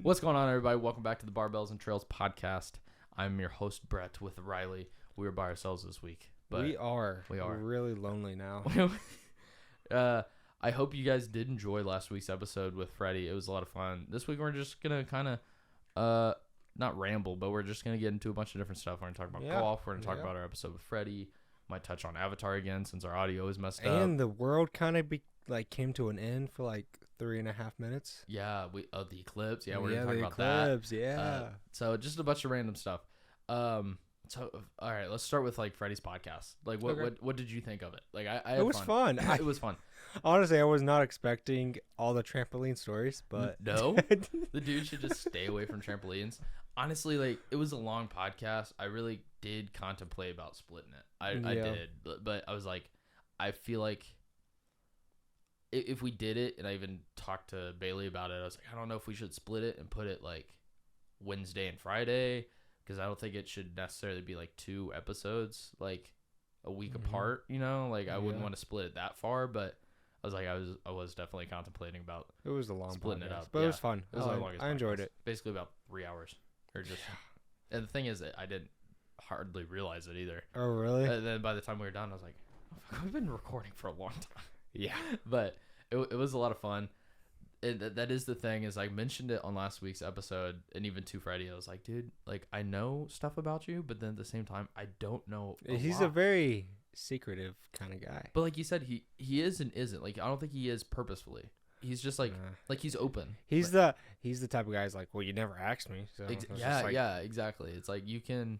What's going on, everybody? Welcome back to the Barbells and Trails podcast. I'm your host, Bret, with Riley. We are by ourselves this week. But We are. We're really lonely now. I hope you guys did enjoy last week's episode with Fredy. It was a lot of fun. This week, we're just going to kind of, not ramble, but we're just going to get into a bunch of different stuff. We're going to talk about golf. We're going to talk about our episode with Fredy. Might touch on Avatar again since our audio is messed up. And the world kind of came to an end for like 3.5 minutes. Yeah, the Eclipse. Yeah, we're going to talk about Eclipse, that. Yeah. So just a bunch of random stuff. So all right, let's start with like Fredy's podcast. Like, what did you think of it? Like, I it was fun. It was fun. Honestly, I was not expecting all the trampoline stories, but no, the dude should just stay away from trampolines. Honestly, like, it was a long podcast. I really did contemplate about splitting it. I did, but I was like, I feel like if we did it, and I even talked to Bailey about it, I was like, I don't know if we should split it and put it like Wednesday and Friday, because I don't think it should necessarily be like 2 episodes like a week apart. You know, like I wouldn't want to split it that far, but I was like, I was definitely contemplating about it was a long splitting podcast, it up, but it was fun. It was the longest. I enjoyed it. Basically about 3 hours, or just. And the thing is that I didn't hardly realize it either. Oh, really? And then by the time we were done, I was like, oh, fuck, we've been recording for a long time. Yeah. But it was a lot of fun. That is the thing, is I mentioned it on last week's episode, and even to Fredy, I was like, dude, like, I know stuff about you, but then at the same time, I don't know He's a very secretive kind of guy. But like you said, he is and isn't. Like, I don't think he is purposefully. He's just like he's open. He's the type of guy who's like, well, you never asked me. So yeah, exactly. It's like you can,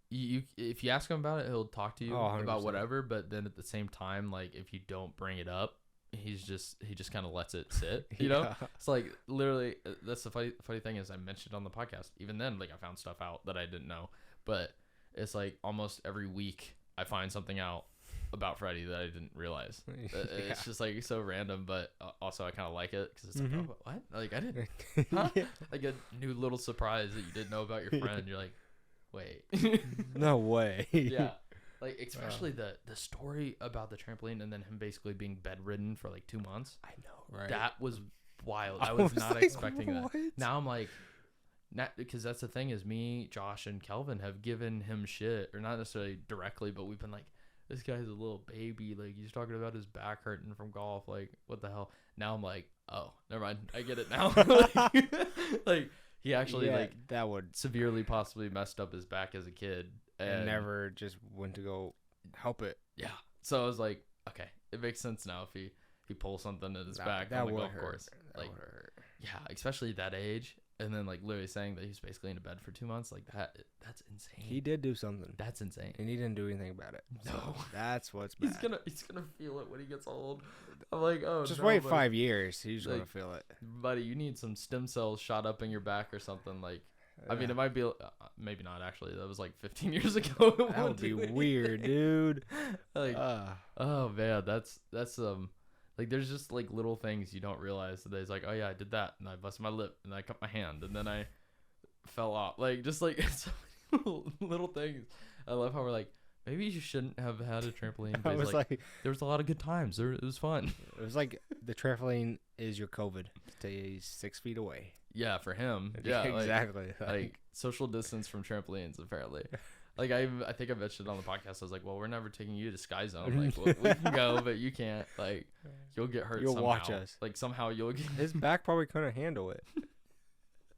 you if you ask him about it, he'll talk to you about whatever. But then at the same time, like, if you don't bring it up, he just kind of lets it sit. You know, it's like literally that's the funny thing is I mentioned on the podcast. Even then, like, I found stuff out that I didn't know. But it's like almost every week I find something out about Fredy that I didn't realize. It's just like so random, but also I kind of like it because it's like, oh, what? Like, I didn't, huh? Like a new little surprise that you didn't know about your friend. You're like, wait, no way. Yeah, like especially the story about the trampoline and then him basically being bedridden for like 2 months. I know, right? That was wild. I was not expecting that. Now I'm like, because that's the thing is me, Josh, and Kelvin have given him shit, or not necessarily directly, but we've been like, this guy's a little baby. Like, he's talking about his back hurting from golf. Like, what the hell? Now I'm like, oh, never mind. I get it now. like, he actually that would severely possibly messed up his back as a kid and never just went to go help it. Yeah. So I was like, okay, it makes sense now if he pulls something in his back on the golf course. Like, yeah, especially at that age. And then, like, literally saying that he was basically in a bed for 2 months, like, that's insane. He did do something. That's insane. And he didn't do anything about it. No. So that's what's bad. He's gonna feel it when he gets old. I'm like, oh, just wait 5 years. He's like, gonna feel it. Buddy, you need some stem cells shot up in your back or something. Like, I mean, it might be, maybe not, actually. That was like 15 years ago. That would be weird, dude. Like, oh, man, that's like, there's just, like, little things you don't realize. That it's like, oh, yeah, I did that, and I busted my lip, and I cut my hand, and then I fell off. Like, just, like, so many little things. I love how we're like, maybe you shouldn't have had a trampoline. But was like, there was a lot of good times. It was fun. It was like the trampoline is your COVID. Stays 6 feet away. Yeah, for him. Yeah, exactly. Like social distance from trampolines, apparently. Like, I think I mentioned on the podcast, I was like, well, we're never taking you to Sky Zone. Like, we can go, but you can't. Like, you'll get hurt somehow. Watch us. Like, somehow you'll get... His back probably couldn't handle it.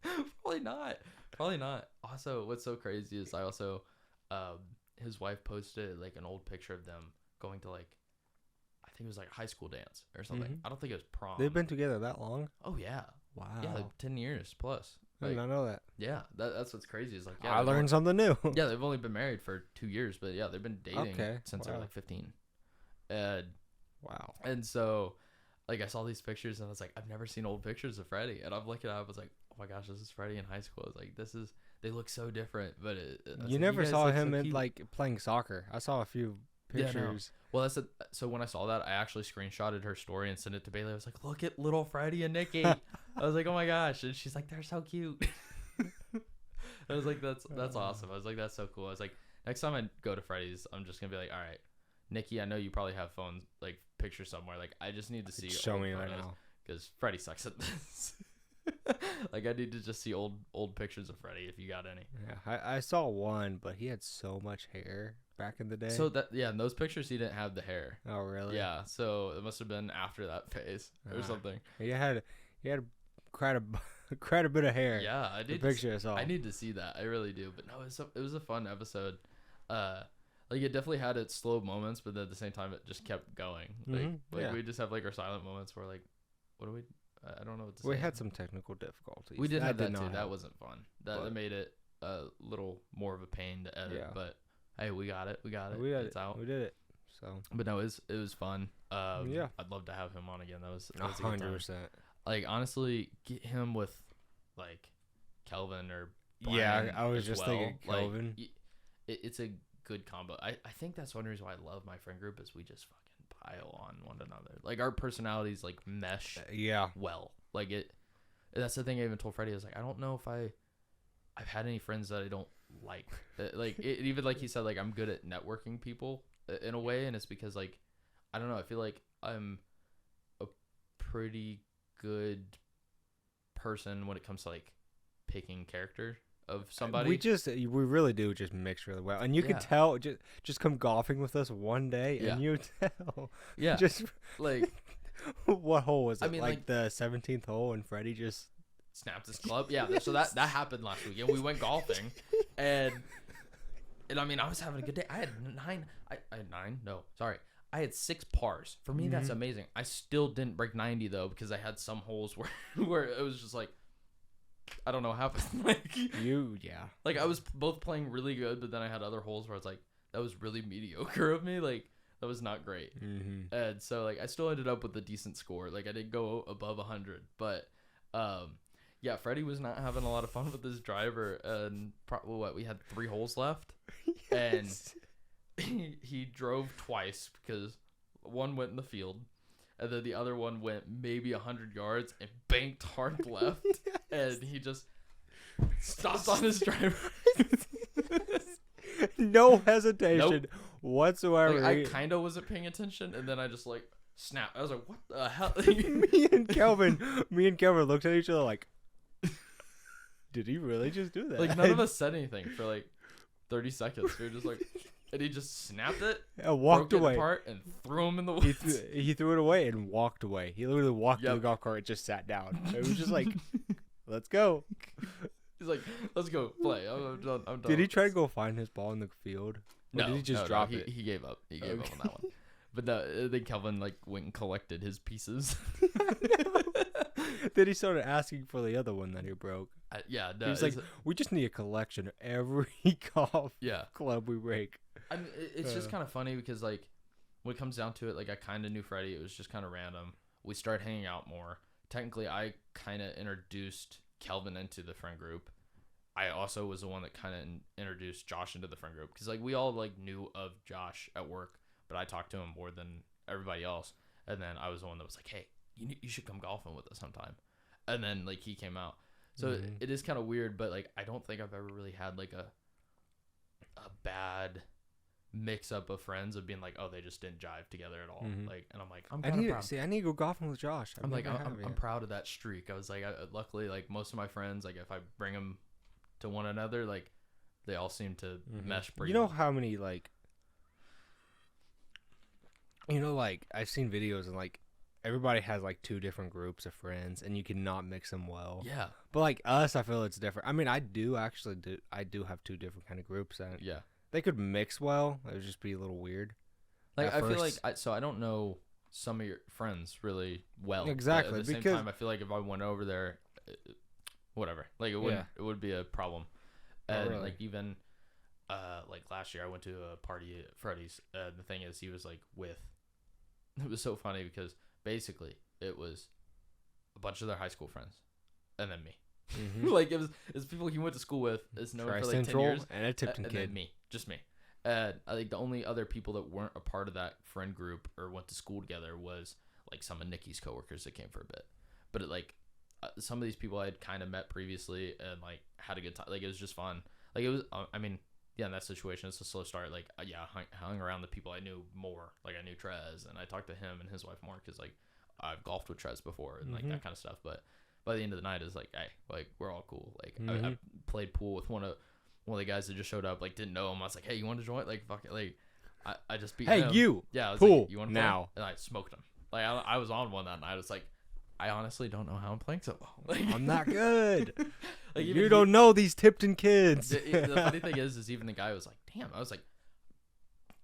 Probably not. Also, what's so crazy is I also... his wife posted, like, an old picture of them going to, like... I think it was, like, a high school dance or something. I don't think it was prom. They've been together that long? Oh, yeah. Wow. Yeah, like 10 years plus. I did not know that. Yeah, that's what's crazy. Is like, yeah, I learned something new. Yeah, they've only been married for 2 years, but yeah, they've been dating since they were like 15. Wow. And so, like, I saw these pictures and I was like, I've never seen old pictures of Fredy. And I'm looking at it, I was like, oh my gosh, this is Fredy in high school. I was like, they look so different. But you never saw him in like playing soccer. I saw a few pictures. Yeah, no. Well, so when I saw that, I actually screenshotted her story and sent it to Bailey. I was like, look at little Fredy and Nikki. I was like, oh my gosh. And she's like, they're so cute. I was like, that's awesome. I was like, that's so cool. I was like, next time I go to Freddy's, I'm just going to be like, all right, Nikki, I know you probably have phones, like, pictures somewhere. Like, I just need to see. Show me right now. Because Fredy sucks at this. Like I need to just see old pictures of Fredy if you got any. Yeah, I saw one, but he had so much hair back in the day. So in those pictures he didn't have the hair. Oh really? Yeah, so it must have been after that phase or something. He had quite a bit of hair. Yeah, I did. Picture I saw. I need to see that. I really do. But no, it was a fun episode. Like it definitely had its slow moments, but then at the same time it just kept going. Like we just have like our silent moments where like, what do we? I don't know what to say. We had some technical difficulties. We did have that too. That wasn't fun. That made it a little more of a pain to edit. Yeah. But hey, we got it. It's out. We did it. So. But no, it was fun. Yeah. I'd love to have him on again. That was 100%. Like honestly, get him with like Kelvin or Brian. Yeah, I was just thinking Kelvin. Like, it's a good combo. I think that's one reason why I love my friend group is we just fucking pile on one another. Like our personalities like mesh well. Like it. That's the thing I even told Fredy. I was like, I don't know if I've had any friends that I don't like. Like it, even like he said, like I'm good at networking people in a way, and it's because like I don't know. I feel like I'm a pretty good person when it comes to like picking character of somebody. We really do just mix really well, and you can tell. Just come golfing with us one day, and you tell. Yeah, just like what hole was it? I mean, like the 17th hole, and Fredy just snapped his club. Yeah, so that happened last weekend. We went golfing, and I mean, I was having a good day. I had nine. I had nine. No, sorry. I had 6 pars. For me, that's amazing. I still didn't break 90 though because I had some holes where it was just like. I don't know how happened. Like I was both playing really good, but then I had other holes where I was like, that was really mediocre of me. Like that was not great. And so like I still ended up with a decent score. Like I didn't go above 100, but yeah, Fredy was not having a lot of fun with his driver. And we had 3 holes left, and he drove twice because one went in the field. And then the other one went maybe 100 yards and banked hard left. And he just stopped on his driver. No hesitation whatsoever. Like, I kind of wasn't paying attention. And then I just like snapped. I was like, what the hell? me and Kelvin looked at each other like, did he really just do that? Like none of us said anything for like 30 seconds. We were just like... And he just snapped it and walked away apart and threw him in the woods. He threw it away and walked away. He literally walked to the golf cart and just sat down. It was just like, let's go. He's like, let's go play. I'm done. Did he try to go find his ball in the field? Or did he just drop it? He gave up. He gave up on that one. But no, then Kelvin like went and collected his pieces. Then he started asking for the other one that he broke. No, he was like, we just need a collection of every golf club we break. I mean, it's just kind of funny because, like, when it comes down to it, like, I kind of knew Fredy. It was just kind of random. We started hanging out more. Technically, I kind of introduced Kelvin into the friend group. I also was the one that kind of introduced Josh into the friend group because, like, we all, like, knew of Josh at work, but I talked to him more than everybody else. And then I was the one that was like, hey, you should come golfing with us sometime. And then, like, he came out. So it is kind of weird, but, like, I don't think I've ever really had, like, a bad mix up of friends of being like, oh, they just didn't jive together at all. Like, and I'm like, I'm kind of proud. See, I need to go golfing with Josh. I'm proud of that streak. I was like, luckily, like most of my friends, like if I bring them to one another, like they all seem to mesh pretty. You know how many like, I've seen videos and like everybody has like 2 different groups of friends and you cannot mix them well. Yeah. But like us, I feel it's different. I mean, I do have 2 different kind of groups and they could mix well. It would just be a little weird. Like I feel like I don't know some of your friends really well. Exactly. But at the same time, I feel like if I went over there, whatever, like it would be a problem. And really. Like even like last year, I went to a party at Fredy's. The thing is, he was like it was so funny because basically it was a bunch of their high school friends and then me. Like it was people he went to school with. It's known for like 10 years and a Tipton kid. Then just me. I think the only other people that weren't a part of that friend group or went to school together was like some of Nikki's coworkers that came for a bit. But some of these people I had kind of met previously and like had a good time. Like it was just fun. Like it was. I mean, yeah, in that situation, it's a slow start. Like hung around the people I knew more. Like I knew Trez and I talked to him and his wife more because like I've golfed with Trez before and like that kind of stuff. But by the end of the night, it's like, hey, like we're all cool. Like I played pool with one of the guys that just showed up. Like didn't know him. I was like, hey, you want to join? Like fuck it. Like I just beat him. Hey, you. Yeah, I was pool like, you want to now? And I smoked him. Like I was on one that night. I was like, I honestly don't know how I'm playing so well. Like, I'm not good. Like, you don't know these Tipton kids. The funny thing is even the guy was like, damn. I was like,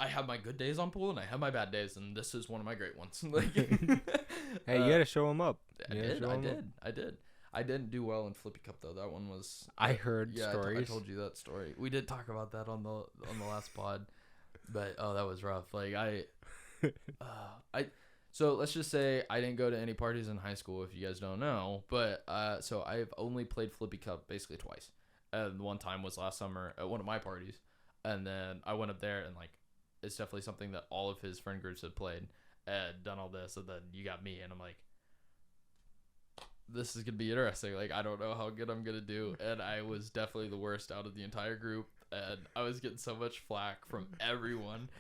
I have my good days on pool and I have my bad days, and this is one of my great ones. Like, hey, you gotta show them up. I did. I didn't do well in Flippy Cup though. That one was. I heard stories. I told you that story. We did talk about that on the last pod, but that was rough. Like So let's just say I didn't go to any parties in high school, if you guys don't know. But so I've only played Flippy Cup basically twice. And one time was last summer at one of my parties, and then I went up there and like it's definitely something that all of his friend groups had played and done all this, and then you got me, and I'm like, this is gonna be interesting. Like I don't know how good I'm gonna do, and I was definitely the worst out of the entire group, and I was getting so much flack from everyone.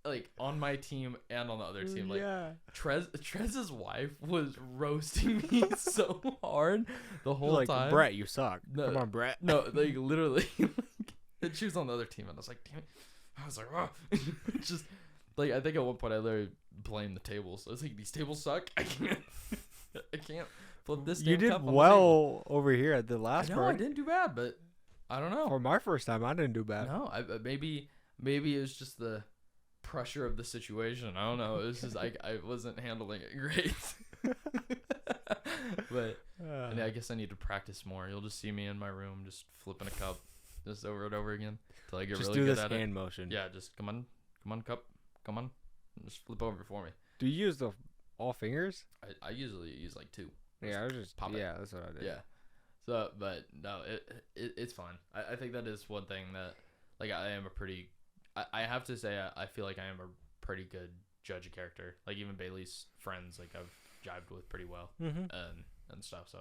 Like on my team and on the other team, like Trez's wife was roasting me so hard the whole time. Bret, you suck. No, come on, Bret. No, like literally, and she was on the other team, and I was like, damn it. I was like, oh. Just like I think at one point I literally blamed the tables. I was like, these tables suck. I can't flip this. You did well over here at the last part. No, I didn't do bad, but I don't know. For my first time, I didn't do bad. No, maybe it was just the pressure of the situation. I don't know. It was just I wasn't handling it great. But and I guess I need to practice more. You'll just see me in my room just flipping a cup just over and over again until I get really good at it. Just do this hand motion. Yeah, just come on cup, come on, just flip over for me. Do you use all fingers? I usually use like two. Yeah, I was just pop it. Yeah, that's what I did. Yeah. So, but no, it's fun. I think that is one thing that like I am a pretty. I have to say I feel like I am a pretty good judge of character. Like even Bailey's friends, like I've jived with pretty well and stuff. So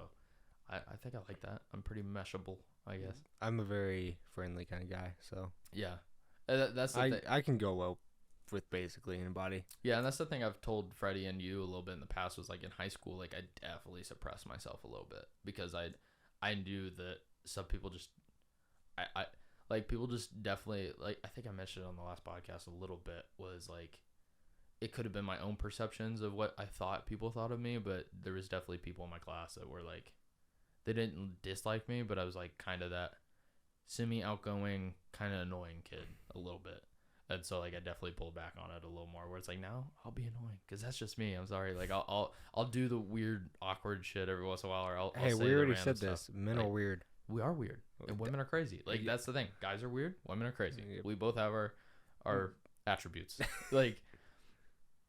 I think I like that. I'm pretty meshable, I guess. I'm a very friendly kind of guy. So yeah, that's the thing. I can go well with basically anybody. Yeah, and that's the thing I've told Fredy and you a little bit in the past was like in high school, like I definitely suppressed myself a little bit because I knew that some people just I like people just definitely like I think I mentioned it on the last podcast a little bit was like it could have been my own perceptions of what I thought people thought of me, but there was definitely people in my class that were like they didn't dislike me, but I was like kind of that semi-outgoing, kind of annoying kid a little bit. And so like I definitely pulled back on it a little more where it's like now I'll be annoying because that's just me. I'm sorry. Like I'll do the weird awkward shit every once in a while or I'll say we already said stuff. this. Men are weird. We are weird and women are crazy. Like that's the thing. Guys are weird. Women are crazy. We both have our attributes. Like,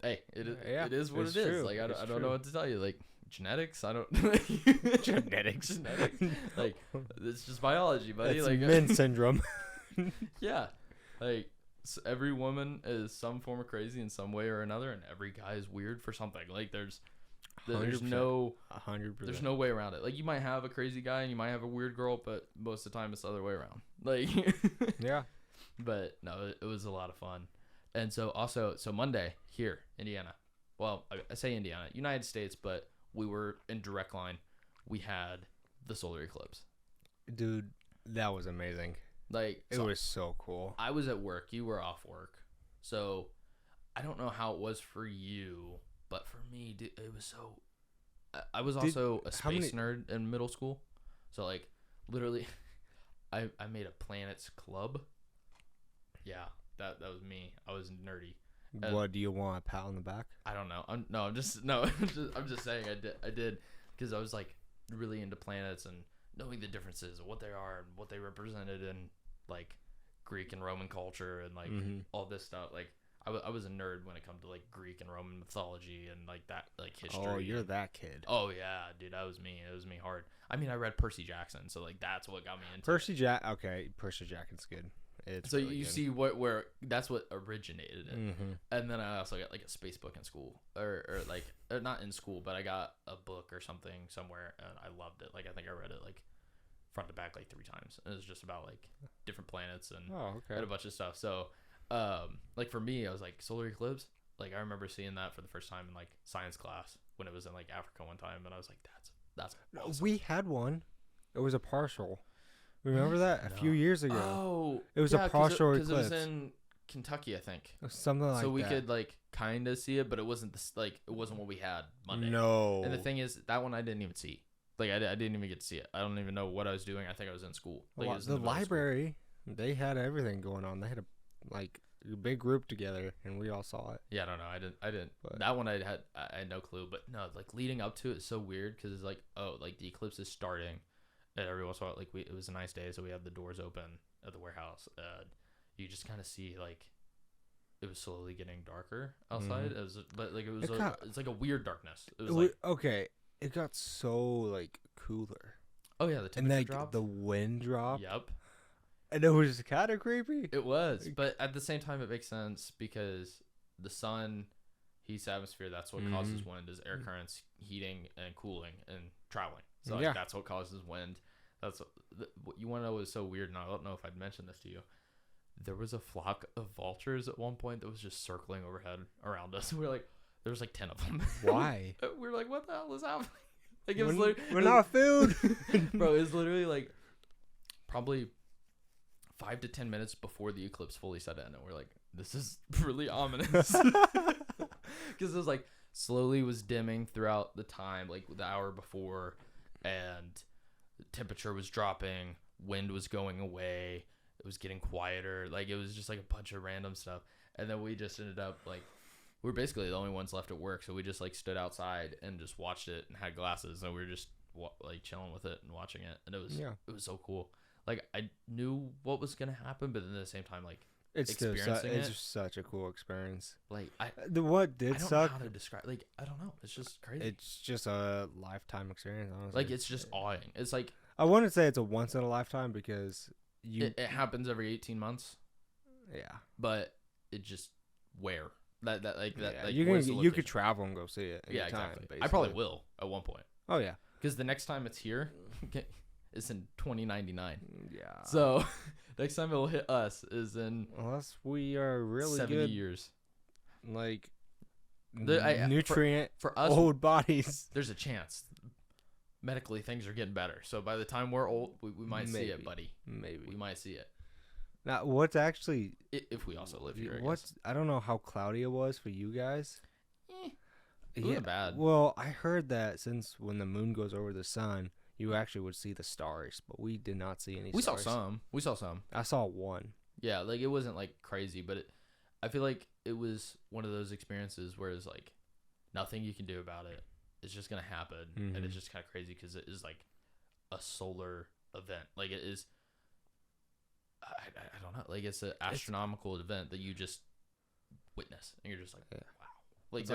hey, it is what it is. Like I don't know what to tell you. Like genetics. I don't genetics. Like it's just biology, buddy. It's like men syndrome. Yeah. Like every woman is some form of crazy in some way or another, and every guy is weird for something. Like there's no 100%. There's no way around it. Like you might have a crazy guy and you might have a weird girl, but most of the time it's the other way around. Like yeah. But no, it was a lot of fun. And so Monday here, Indiana. Well, I say Indiana, United States, but we were in direct line. We had the solar eclipse. Dude, that was amazing. Like it was so cool. I was at work. You were off work. So I don't know how it was for you, but for me, dude, it was so... I was also a space nerd in middle school. So, like, literally, I made a planets club. Yeah, that was me. I was nerdy. What, do you want a pat on the back? I don't know. I'm just saying I did because I was, like, really into planets and knowing the differences of what they are and what they represented in, like, Greek and Roman culture and, like, all this stuff. Like, I was a nerd when it comes to like Greek and Roman mythology and like that, like history. Oh, you're that kid. Oh yeah, dude, that was me. It was me hard. I mean, I read Percy Jackson, so like that's what got me into Percy Jackson's good. It's so really you good. See where that's what originated it. And then I also got like a space book in school, or not in school, but I got a book or something somewhere, and I loved it. Like I think I read it like front to back like 3 times. And it was just about like different planets and a bunch of stuff. So. Like for me, I was like solar eclipse. Like I remember seeing that for the first time in like science class, when it was in like Africa one time, and I was like, that's awesome. We had one. It was a partial. Remember that? A few years ago. Oh. It was a partial eclipse. Because it was in Kentucky, I think. Something like that. So we could like kind of see it, but it wasn't it wasn't what we had Monday. No. And the thing is, that one I didn't even see. Like I didn't even get to see it. I don't even know what I was doing. I think I was in school. Like, well, the library, they had everything going on. They had a big group together, and we all saw it. Yeah, I don't know. I didn't. But that one I had no clue. But no, like leading up to it is so weird because it's like, oh, like the eclipse is starting, and every once in a while, like it was a nice day, so we had the doors open at the warehouse. You just kind of see like it was slowly getting darker outside. It was, but like it's like a weird darkness. It was like okay. It got so like cooler. Oh yeah, the temperature dropped. The wind dropped. Yep. And it was kind of creepy. It was, but at the same time, it makes sense because the sun heats the atmosphere. That's what causes wind, is air currents heating and cooling and traveling. So like, that's what causes wind. That's what you want to know is so weird, and I don't know if I'd mentioned this to you. There was a flock of vultures at one point that was just circling overhead around us. We were like, there was like 10 of them. Why? We were like, what the hell is happening? Like we're not food, bro. It was literally like probably 5 to 10 minutes before the eclipse fully set in, and we're like, this is really ominous, because it was like slowly was dimming throughout the time, like the hour before, and the temperature was dropping, wind was going away, it was getting quieter, like it was just like a bunch of random stuff. And then we just ended up like, we were basically the only ones left at work, so we just like stood outside and just watched it and had glasses, and we were just like chilling with it and watching it, and it was so cool. Like I knew what was gonna happen, but at the same time, like it's just such a cool experience. Like what did suck? I don't know how to describe. Like I don't know. It's just crazy. It's just a lifetime experience. Honestly, like it's just awing. It's like I wouldn't say it's a once in a lifetime because it happens every 18 months. Yeah, but it just where that like you could travel and go see it. Yeah, exactly. Basically. I probably will at one point. Oh yeah, because the next time it's here. It's in 2099. Yeah. So next time it will hit us is in unless we are really 70 good, years. Like nutrient for us old bodies. There's a chance. Medically, things are getting better. So by the time we're old, we might see it, buddy. Maybe we might see it. Now, what's actually if we also live here? I don't know how cloudy it was for you guys. It wasn't bad. Well, I heard that since when the moon goes over the sun, you actually would see the stars, but we did not see any stars. We saw some. I saw one. Yeah, like it wasn't like crazy, but I feel like it was one of those experiences where it's like nothing you can do about it. It's just going to happen. And it's just kind of crazy because it is like a solar event. Like it is, I don't know. Like it's an astronomical event that you just witness. And you're just like, wow. Like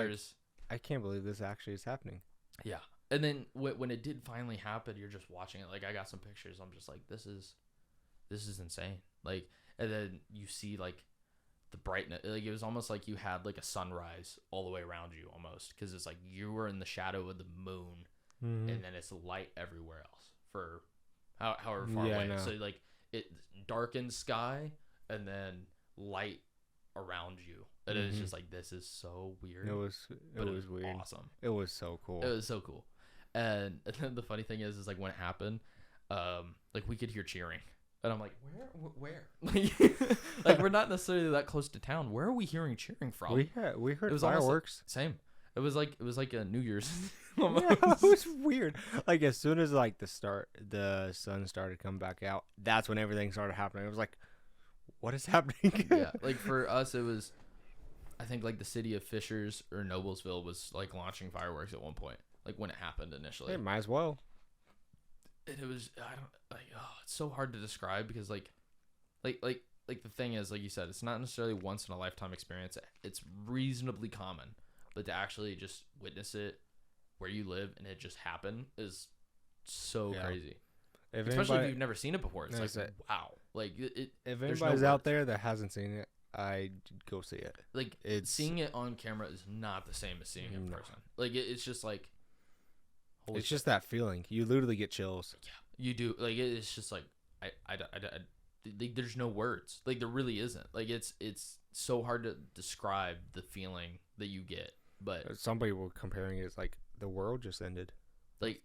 I can't believe this actually is happening. Yeah. And then when it did finally happen, you're just watching it. Like I got some pictures. I'm just like, this is insane. Like, and then you see like the brightness. Like it was almost like you had like a sunrise all the way around you almost, because it's like you were in the shadow of the moon, and then it's light everywhere else for however far away. No. So like it darkened sky and then light around you. And it was just like, this is so weird. It was weird. Awesome. It was so cool. It was so cool. And then the funny thing is like when it happened, like we could hear cheering, and I'm like, where? Like we're not necessarily that close to town. Where are we hearing cheering from? We heard fireworks. Same. It was like a New Year's. Yeah, it was weird. Like as soon as like the sun started coming back out, that's when everything started happening. It was like, what is happening? Yeah, like for us, it was, I think like the city of Fishers or Noblesville was like launching fireworks at one point. Like when it happened initially. Hey, might as well. And it was, it's so hard to describe because like the thing is, like you said, it's not necessarily once in a lifetime experience. It's reasonably common, but to actually just witness it where you live and it just happen is so crazy. Especially if you've never seen it before. It's like, wow. Like if anybody's out there that hasn't seen it, I'd go see it. Like seeing it on camera is not the same as seeing it in person. Like it's just like, it's just that feeling. You literally get chills. Yeah, you do. Like it's just like there's no words. Like there really isn't. Like it's so hard to describe the feeling that you get. But somebody were comparing it as like the world just ended. Like,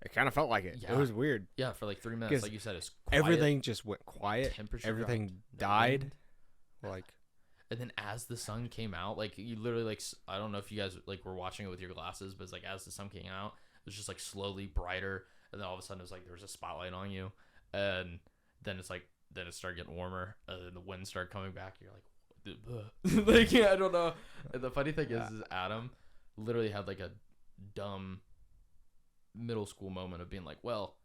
it kind of felt like it. Yeah. It was weird. Yeah, for like 3 minutes, like you said, it's quiet. Everything just went quiet. Temperature everything died. Like, and then as the sun came out, like you literally like I don't know if you guys like were watching it with your glasses, but it's like as the sun came out, it was just like slowly brighter, and then all of a sudden it was like there was a spotlight on you, and then it's like then it started getting warmer, and then the wind started coming back. You're like, like yeah, I don't know. And the funny thing is Adam literally had like a dumb middle school moment of being like, well,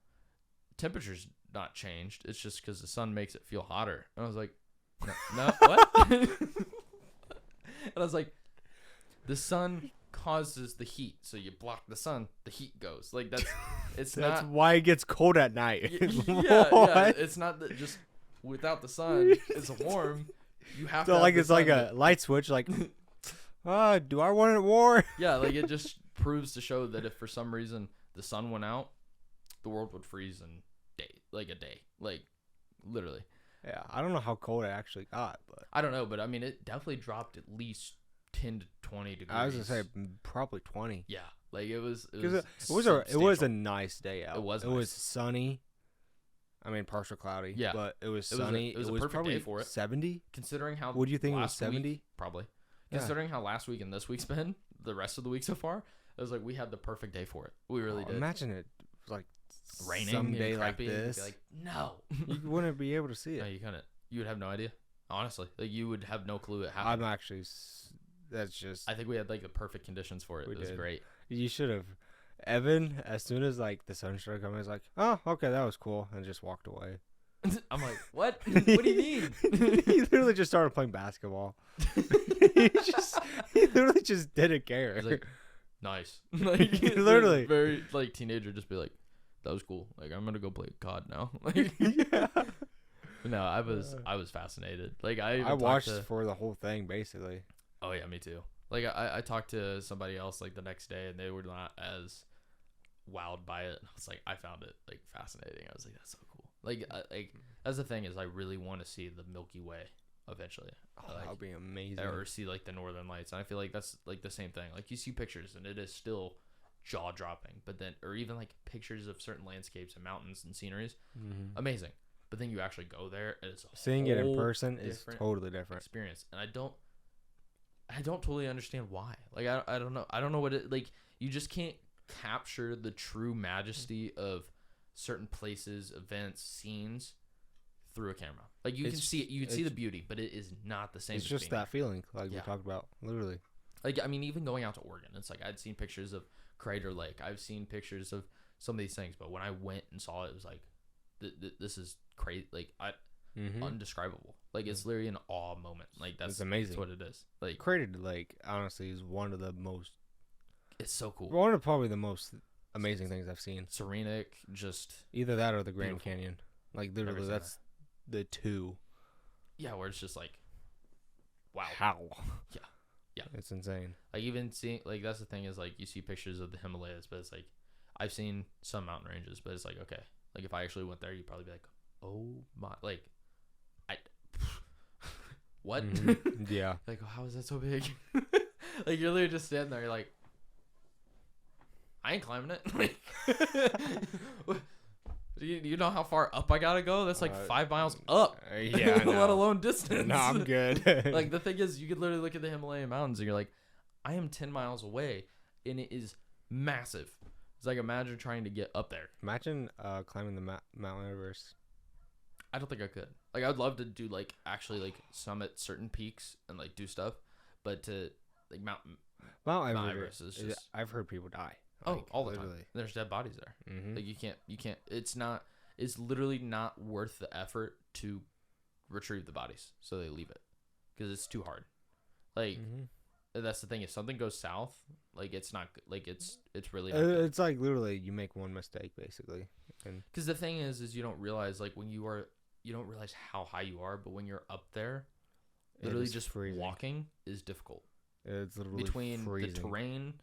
temperature's not changed. It's just because the sun makes it feel hotter. And I was like, no what? And I was like, the sun causes the heat, so you block the sun, the heat goes. Like that's why it gets cold at night. yeah, it's not that just without the sun it's warm. You have to like it's like a light switch. Like, do I want it warm? Yeah, like it just proves to show that if for some reason the sun went out, the world would freeze in a day, like literally. Yeah, I don't know how cold it actually got, but I don't know, but I mean, it definitely dropped at least 10 to 20 degrees. I was gonna say probably 20. Yeah, like it was a nice day out. It was sunny. I mean, partial cloudy. Yeah, but it was sunny. It was a perfect day for it. 70. Considering how would you think it was 70? Probably. Yeah. Considering how last week and this week's been, the rest of the week so far, it was like we had the perfect day for it. We really did. Imagine it like raining someday like this. Be like, no, you wouldn't be able to see it. No, you couldn't. You would have no idea. Honestly, like you would have no clue it happened. I'm actually. That's just. I think we had like the perfect conditions for it. It was great. You should have. Evan, as soon as like the sun started coming, was like, "Oh, okay, that was cool," and just walked away. I'm like, what? What do you mean? He literally just started playing basketball. he literally just didn't care. He's like, nice. Like literally, very like teenager, just be like, that was cool. Like I'm gonna go play COD now. Like, yeah. No, I was fascinated. Like I watched for the whole thing basically. Oh yeah, me too. Like I talked to somebody else like the next day, and they were not as wowed by it. I was like, I found it like fascinating. I was like, that's so cool. Like that's the thing is, I really want to see the Milky Way eventually. That would be amazing. Or see like the Northern Lights. And I feel like that's like the same thing. Like you see pictures, and it is still jaw dropping. But then, or even like pictures of certain landscapes and mountains and sceneries, amazing. But then you actually go there, and it's seeing it in person is totally different experience. And I don't totally understand why. Like I don't know. I don't know what it like. You just can't capture the true majesty of certain places, events, scenes through a camera. Like you can see it, you can see the beauty, but it is not the same. It's just that feeling, like we talked about, literally. Like I mean, even going out to Oregon, it's like I'd seen pictures of Crater Lake. I've seen pictures of some of these things, but when I went and saw it, it was like, this is crazy. Like undescribable. Like it's literally an awe moment. Like that's amazing. That's what it is. Like Crater Lake, honestly, is one of the most. It's so cool. One of probably the most amazing things I've seen. Serenic, just either that or the Grand Canyon. Like literally, that's the two. Yeah, where it's just like, wow. How? Yeah, it's insane. Like even seeing, like that's the thing is like you see pictures of the Himalayas, but it's like I've seen some mountain ranges, but it's like okay, like if I actually went there, you'd probably be like, oh my, like what? Yeah. Like how is that so big? Like you're literally just standing there, you're like, I ain't climbing it. Like, do you know how far up I gotta go? That's like 5 miles up. Yeah, let alone distance. No, I'm good. Like the thing is, you could literally look at the Himalayan mountains and you're like, I am 10 miles away, and it is massive. It's like imagine trying to get up there. Imagine climbing the Mount Everest. I don't think I could. Like I'd love to do like actually like summit certain peaks and like do stuff, but to like Mount Everest is just. I've heard people die. Like, all the time. There's dead bodies there. Like you can't. It's literally not worth the effort to retrieve the bodies, so they leave it because it's too hard. Like that's the thing. If something goes south, like it's not like it's really. Not good. It's like literally you make one mistake basically. Because the thing is you don't realize like when you don't realize how high you are, but when you're up there, literally just freezing. Walking is difficult. It's literally between freezing. The terrain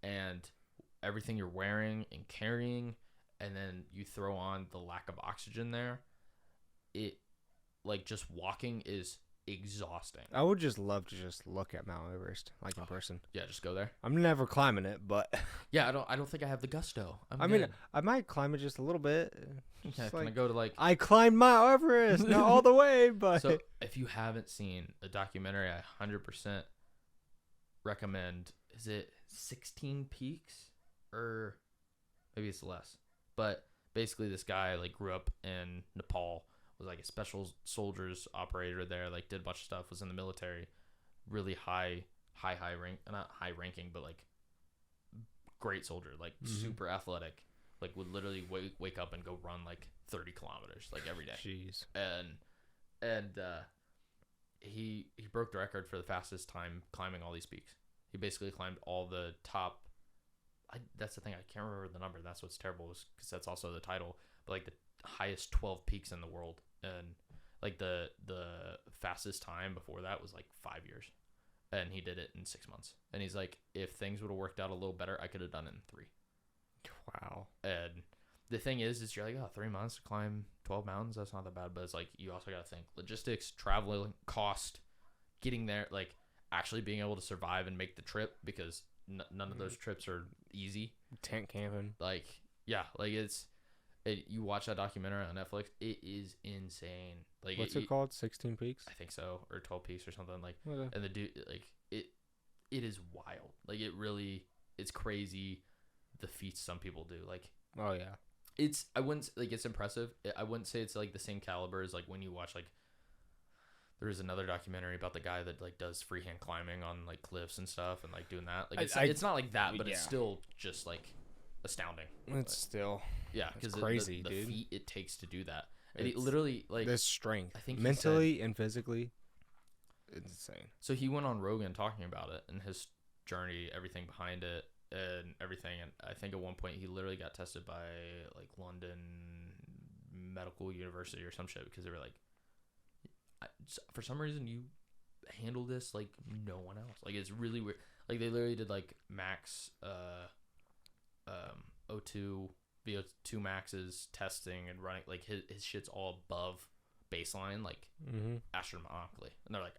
and everything you're wearing and carrying, and then you throw on the lack of oxygen there, it like just walking is exhausting. I would just love to just look at Mount Everest like in person. Yeah, just go there. I'm never climbing it, but yeah, I don't think I have the gusto. I mean, I might climb it just a little bit. Yeah, can I go to like? I climbed Mount Everest, not all the way, but so if you haven't seen a documentary, I 100% recommend. Is it 16 Peaks or maybe it's less? But basically, this guy like grew up in Nepal. Was like a special soldiers operator there, like did a bunch of stuff, was in the military, really high rank, not high ranking, but like great soldier, like super athletic, like would literally wake up and go run like 30 kilometers like every day. Jeez. And he broke the record for the fastest time climbing all these peaks. He basically climbed all the top. That's the thing, I can't remember the number. That's what's terrible, is because that's also the title. But like the highest 12 peaks in the world, and like the fastest time before that was like 5 years, and he did it in 6 months. And he's like, if things would have worked out a little better, I could have done it in 3. Wow. And the thing is you're like, 3 months to climb 12 mountains, that's not that bad. But it's like, you also got to think logistics, traveling, cost, getting there, like actually being able to survive and make the trip, because none of those trips are easy. Tent camping, like, yeah, like you watch that documentary on Netflix, it is insane. Like, what's it called? 16 Peaks? I think so, or 12 Peaks or something. Like, okay. And the dude, like, it is wild. Like, it's crazy the feats some people do. Like, oh yeah, I wouldn't like, it's impressive. I wouldn't say it's like the same caliber as like when you watch like, there's another documentary about the guy that like does freehand climbing on like cliffs and stuff and like doing that. Like, it's not like that, but it's still just like astounding. It's still, yeah, because crazy, the dude. feat it takes to do that, and he literally like the strength, I think mentally and physically, it's insane. So he went on Rogan talking about it and his journey, everything behind it, and everything. And I think at one point he literally got tested by like London Medical University or some shit, because they were like, for some reason you handle this like no one else. Like, it's really weird. Like, they literally did like max O2 VO2 maxes testing and running, like his shit's all above baseline, like astronomically. And they're like,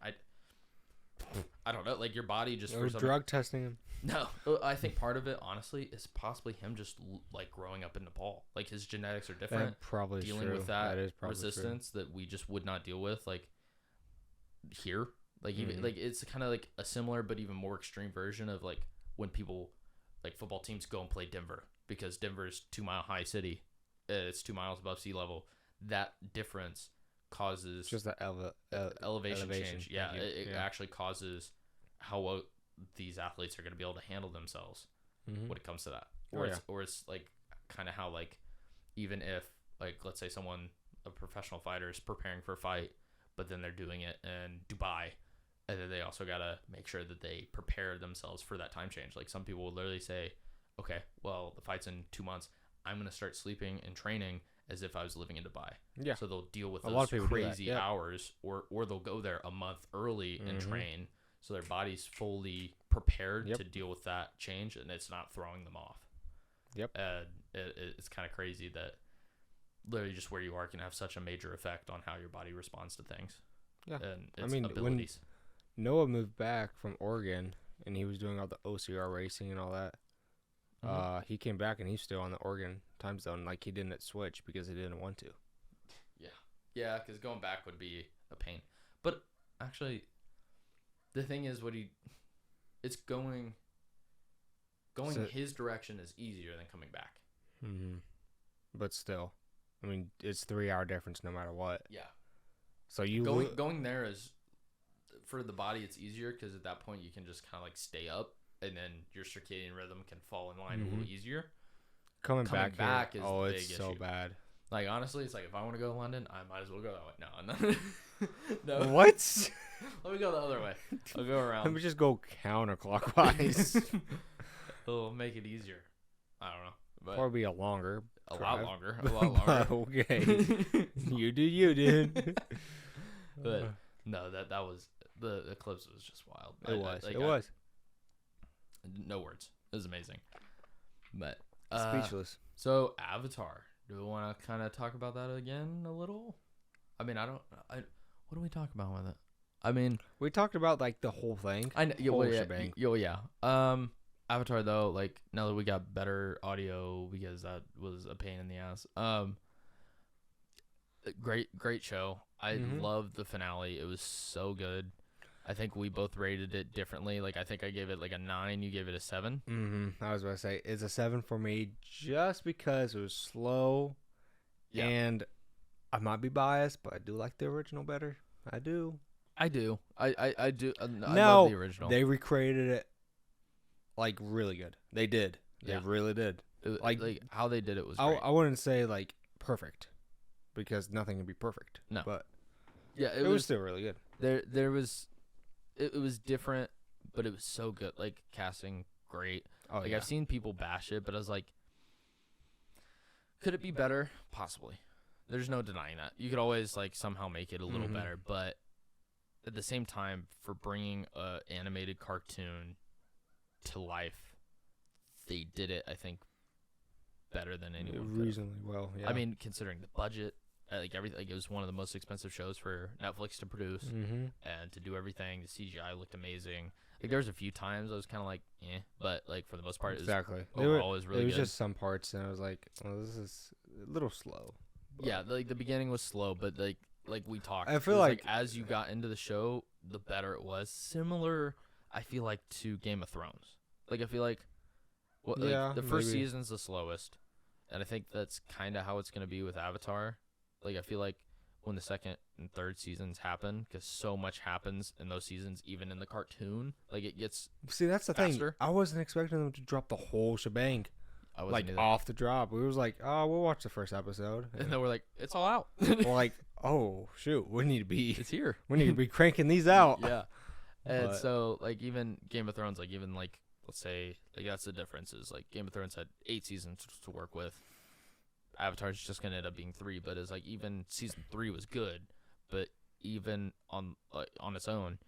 I don't know, like your body just for drug testing him. No, I think part of it honestly is possibly him just like growing up in Nepal. Like, his genetics are different. That probably dealing true. with that is resistance true. that we just would not deal with like here. Like, even like it's kind of like a similar but even more extreme version of like when people like football teams go and play Denver, because Denver's 2 mile high city. It's 2 miles above sea level. That difference causes just the elevation change. Yeah, it actually causes how well these athletes are going to be able to handle themselves when it comes to that. Or it's like kind of how like, even if like, let's say a professional fighter is preparing for a fight, but then they're doing it in Dubai, and then they also got to make sure that they prepare themselves for that time change. Like, some people will literally say, okay, well, the fight's in 2 months. I'm going to start sleeping and training as if I was living in Dubai. Yeah. So they'll deal with those crazy hours, or they'll go there a month early and train, so their body's fully prepared to deal with that change, and it's not throwing them off. Yep. And it's kind of crazy that literally just where you are can have such a major effect on how your body responds to things. Yeah. And its abilities. When Noah moved back from Oregon and he was doing all the OCR racing and all that, he came back and he's still on the Oregon time zone. Like, he didn't switch because he didn't want to. Yeah, because going back would be a pain. But actually, the thing is, it's going his direction is easier than coming back. But still, I mean, it's 3 hour difference no matter what. Yeah. So you going there is, for the body, it's easier because at that point you can just kind of like stay up, and then your circadian rhythm can fall in line a little easier. Coming back is the big it's so issue. bad. Like, honestly, it's like, if I want to go to London, I might as well go that way. No. What? Let me go the other way. I'll go around. Let me just go counterclockwise. It'll make it easier. I don't know. But probably a lot longer. A lot longer. Okay. You do you, dude. But no, that was the Eclipse was just wild. It was. No words. It was amazing. But speechless. So Avatar. Do we want to kind of talk about that again a little? I mean, what do we talk about with it? I mean, we talked about like the whole thing. I know. Whole shebang. Yeah. Avatar though, like now that we got better audio because that was a pain in the ass. Great show. I loved the finale. It was so good. I think we both rated it differently. Like I think I gave it like a 9. You gave it a 7. I was about to say it's a 7 for me just because it was slow. Yeah. And I might be biased, but I do like the original better. I do. I do. I do. I no, love the original. They recreated it like really good. They did. They really did. Like how they did it was great. I wouldn't say like perfect because nothing can be perfect. No. But yeah, it was still really good. There was it was different, but it was so good. Like casting great. Oh, like yeah. I've seen people bash it, but I was like, could it be better? Possibly. There's no denying that. You could always like somehow make it a little better, but at the same time, for bringing a animated cartoon to life, they did it, I think, better than anyone could. Reasonably well, yeah. I mean, considering the budget, like everything, like it was one of the most expensive shows for Netflix to produce and to do everything. The CGI looked amazing. Like there was a few times I was kind of like, but like for the most part, exactly. It was overall was really good. It was just some parts, and I was like, well, this is a little slow. But yeah, like the beginning was slow, but like we talked, I feel like as you got into the show, the better it was. Similar, I feel like, to Game of Thrones. Like I feel like, the first season's the slowest, and I think that's kind of how it's gonna be with Avatar. Like I feel like when the second and third seasons happen, because so much happens in those seasons, even in the cartoon, like it gets that's the faster. thing. I wasn't expecting them to drop the whole shebang. I wasn't either. Off the drop. We was like, oh, we'll watch the first episode. And then we're like, it's all out. We're like, oh, shoot. It's here. We need to be cranking these out. Yeah. And so, like, even Game of Thrones, like, even, like, let's say, like, that's the difference is, like, Game of Thrones had 8 seasons to work with. Avatar's just going to end up being 3. But it's, like, even season 3 was good. But even on its own.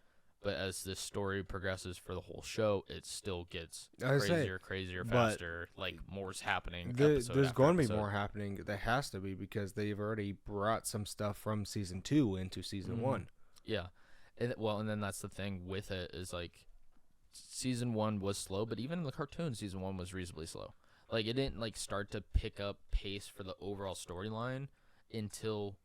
But as this story progresses for the whole show, it still gets crazier, faster. Like, more's happening. There's going to be more happening. There has to be because they've already brought some stuff from season 2 into season 1. Yeah. And then that's the thing with it is, like, season 1 was slow, but even in the cartoon, season 1 was reasonably slow. Like, it didn't, like, start to pick up pace for the overall storyline until,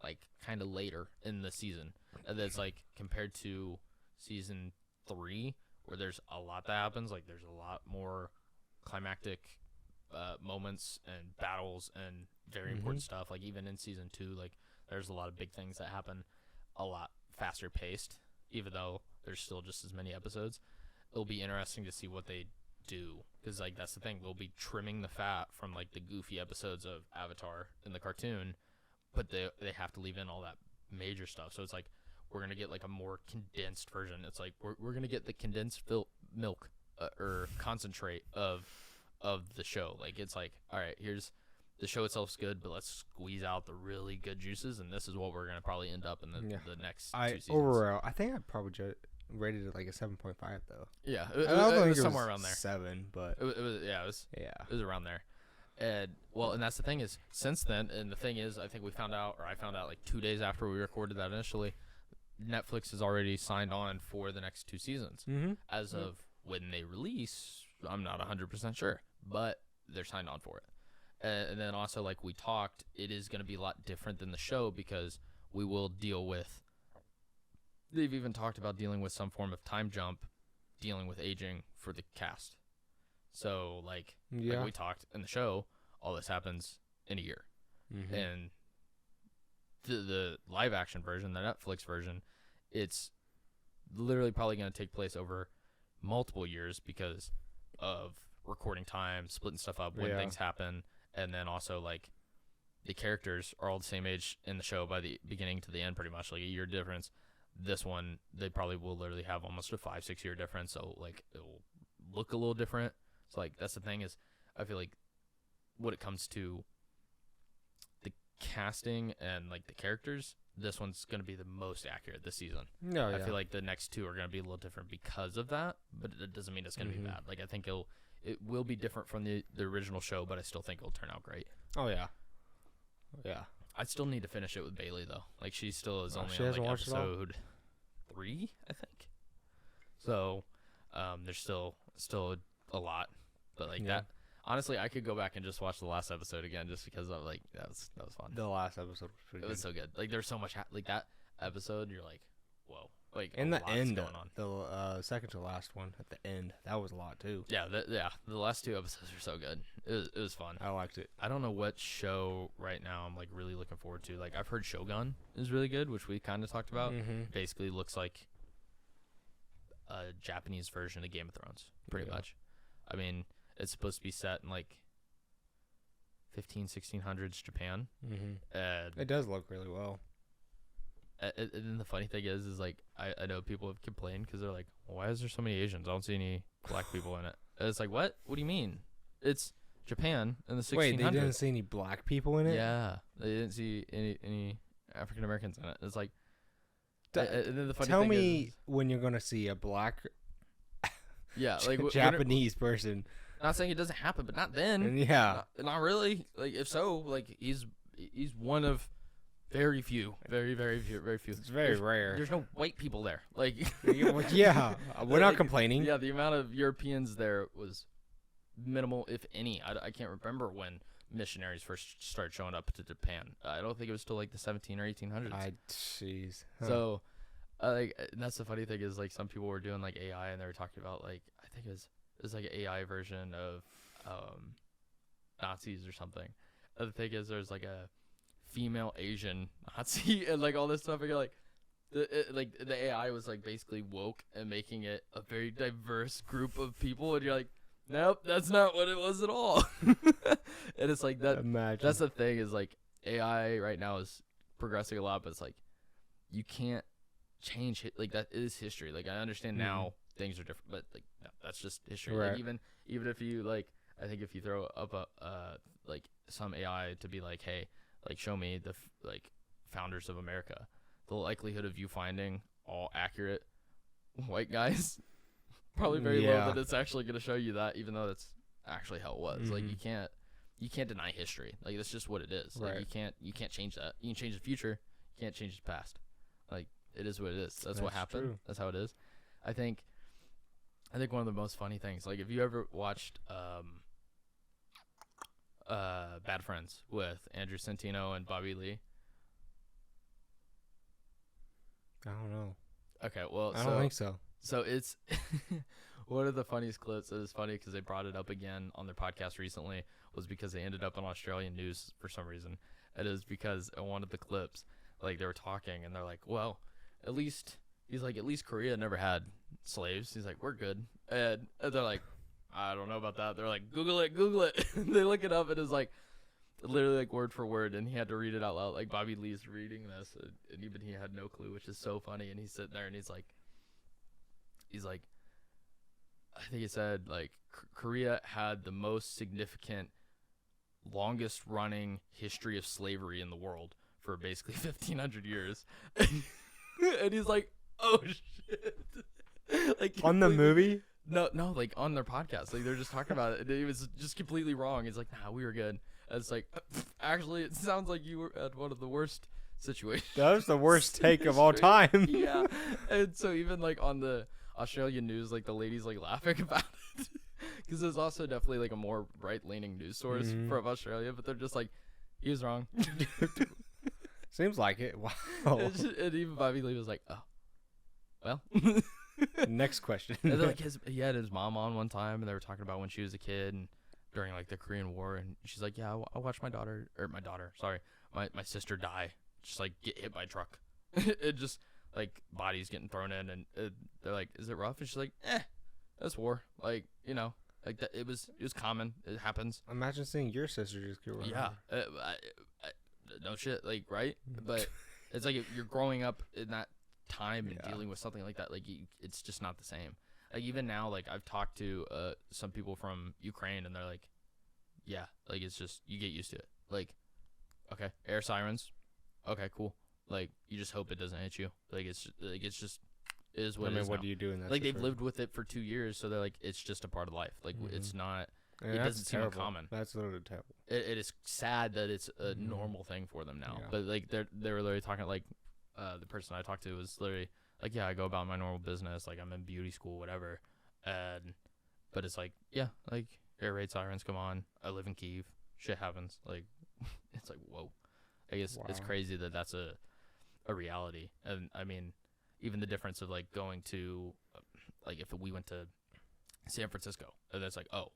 like, kind of later in the season. And that's, like, compared to season 3, where there's a lot that happens. Like there's a lot more climactic moments and battles and very important stuff. Like even in season 2, like there's a lot of big things that happen a lot faster paced, even though there's still just as many episodes. It'll be interesting to see what they do, because like that's the thing, they'll be trimming the fat from like the goofy episodes of Avatar in the cartoon, but they have to leave in all that major stuff. So it's like we're going to get like a more condensed version. It's like we're going to get the condensed milk or concentrate of the show. Like it's like, all right, here's the show itself's good, but let's squeeze out the really good juices, and this is what we're going to probably end up in the next 2 seasons. Overall, I think I'd probably rated it like a 7.5 though. Yeah, it was somewhere around there. 7, but it was around there. And and that's the thing is, since then, and the thing is, I found out like 2 days after we recorded that initially, Netflix has already signed on for the next 2 seasons. As of when they release, I'm not 100% sure, but they're signed on for it. And then also, like we talked, it is going to be a lot different than the show because we will deal with, they've even talked about dealing with some form of time jump, dealing with aging for the cast. So, like we talked in the show, all this happens in a year. And the live action version, the Netflix version, it's literally probably going to take place over multiple years because of recording time, splitting stuff up when things happen, and then also like the characters are all the same age in the show by the beginning to the end, pretty much like a year difference. This one, they probably will literally have almost a 5-6 year difference, so like it will look a little different. So like that's the thing is, I feel like when it comes to the casting and like the characters, this one's going to be the most accurate this season. I feel like the next 2 are going to be a little different because of that, but it doesn't mean it's going to be bad. Like I think it will be different from the original show, but I still think it'll turn out great. Oh yeah. I still need to finish it with Bailey though. Like she still is only on like episode 3, I think. So, there's still a lot, but like that. Honestly, I could go back and just watch the last episode again, just because of like that was fun. The last episode was pretty good. It was so good. Like there's so much like that episode. You're like, whoa. Like in the end, going on. The second to last one at the end, that was a lot too. Yeah, the last 2 episodes are so good. It was fun. I liked it. I don't know what show right now I'm like really looking forward to. Like I've heard Shogun is really good, which we kind of talked about. Basically, looks like a Japanese version of Game of Thrones, pretty much. I mean, it's supposed to be set in like 1600s Japan. It does look really well. And then the funny thing is like I know people have complained because they're like, well, why is there so many Asians? I don't see any black people in it. And it's like, what do you mean? It's Japan in the 1600s. Wait, they didn't see any black people in it? Yeah, they didn't see any African Americans in it. It's like, and then the funny tell thing me is, when you're gonna see a black like Japanese person. Not saying it doesn't happen, but not then. And yeah, not really. Like if so, like he's one of very few, very few. It's very rare. There's no white people there. Like yeah, we're not complaining. Yeah, the amount of Europeans there was minimal, if any. I can't remember when missionaries first started showing up to Japan. I don't think it was till like the 17 or 1800s. Jeez. So, like that's the funny thing is like some people were doing like AI and they were talking about like I think it was like an AI version of Nazis or something. The thing is there's like a female Asian Nazi and like all this stuff. And you're like, the AI was like basically woke and making it a very diverse group of people, and you're like, nope, that's not what it was at all. And it's like that. Imagine. That's the thing is like AI right now is progressing a lot, but it's like you can't change it. Like that is history. Like I understand now things are different, but like no, that's just history. Right. Like even if you like, I think if you throw up a like some AI to be like, hey, like show me the like founders of America, the likelihood of you finding all accurate white guys probably very low that it's actually going to show you that, even though that's actually how it was. Like you can't deny history. Like that's just what it is. Like you can't change that. You can change the future, you can't change the past. Like it is what it is. That's what happened. True. That's how it is. I think one of the most funny things, like if you ever watched Bad Friends with Andrew Santino and Bobby Lee. I don't know. Okay, well, I don't think so. So it's one of the funniest clips. It was funny because they brought it up again on their podcast recently. Was because they ended up on Australian news for some reason. It is because in one of the clips, like they were talking and they're like, "Well, at least Korea never had slaves." He's like, "We're good," and they're like, I don't know about that. They're like, Google it. They look it up and it's like literally like word for word, and he had to read it out loud. Like Bobby Lee's reading this, and even he had no clue, which is so funny. And he's sitting there and he's like, I think he said like Korea had the most significant, longest running history of slavery in the world for basically 1,500 years. And he's like, oh shit. Like on the movie. No, like on their podcast, like they're just talking about it. It was just completely wrong. He's like, nah, we were good. And it's like, actually, it sounds like you were at one of the worst situations. That was the worst take of all time. Yeah, and so even like on the Australian news, like the ladies like laughing about it because there's also definitely like a more right-leaning news source from Australia, but they're just like, he was wrong. Seems like it. Wow. And even Bobby Lee was like, oh, well. Next question. And like he had his mom on one time, and they were talking about when she was a kid and during like the Korean War, and she's like, yeah, I watched my sister die, just like get hit by a truck. It just like bodies getting thrown in, and they're like, is it rough? And she's like, that's war. Like, you know, like that. It was common. It happens. Imagine seeing your sister just get run over. Yeah. No shit. Like, right? But it's like if you're growing up in that time and dealing with something like that, like it's just not the same. Like even now, like I've talked to some people from Ukraine, and they're like, yeah, like it's just you get used to it. Like, okay, air sirens, okay, cool. Like you just hope it doesn't hit you. Like it's just it is what it is. What now. do you do in that? Like they've lived with it for 2 years, so they're like, it's just a part of life. Like it's not. And it doesn't seem uncommon. That's literally terrible. It is sad that it's a normal thing for them now. Yeah. But like they were literally talking like the person I talked to was literally like, yeah, I go about my normal business. Like, I'm in beauty school, whatever. But it's like, yeah, like, air raid sirens come on. I live in Kyiv. Shit happens. Like, it's like, whoa. I guess it's crazy that that's a reality. And, I mean, even the difference of, like, going to, like, if we went to San Francisco, and it's like, oh,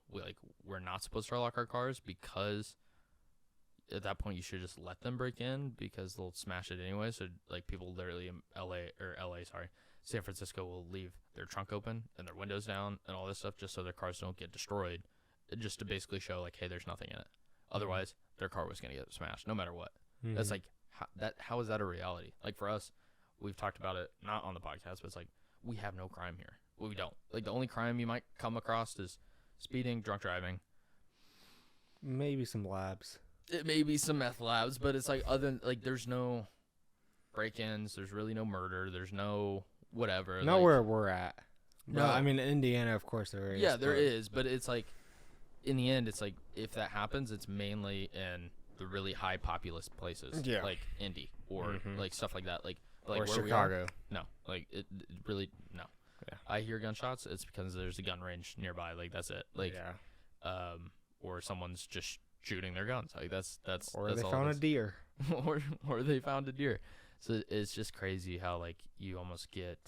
we're not supposed to lock our cars because at that point you should just let them break in because they'll smash it anyway. So, like, people literally in San Francisco will leave their trunk open and their windows down and all this stuff just so their cars don't get destroyed, just to basically show, like, hey, there's nothing in it. Otherwise, their car was going to get smashed no matter what. That's like, how is that a reality? Like, for us, we've talked about it, not on the podcast, but it's like, we have no crime here. Well, we don't. Like, the only crime you might come across is speeding, drunk driving. Maybe some labs. It may be some meth labs, but it's like, there's no break-ins, there's really no murder, there's no whatever. Not where we're at. No, I mean, Indiana, of course, there is. Yeah, there is, but it's like, in the end, it's like, if that happens, it's mainly in the really high populous places, like Indy or like stuff like that, like or where Chicago. No, like it really no. Yeah. I hear gunshots. It's because there's a gun range nearby. Like, that's it. Like, or someone's just shooting their guns. Like, that's or that's they found a deer. or they found a deer. So it's just crazy how, like, you almost get,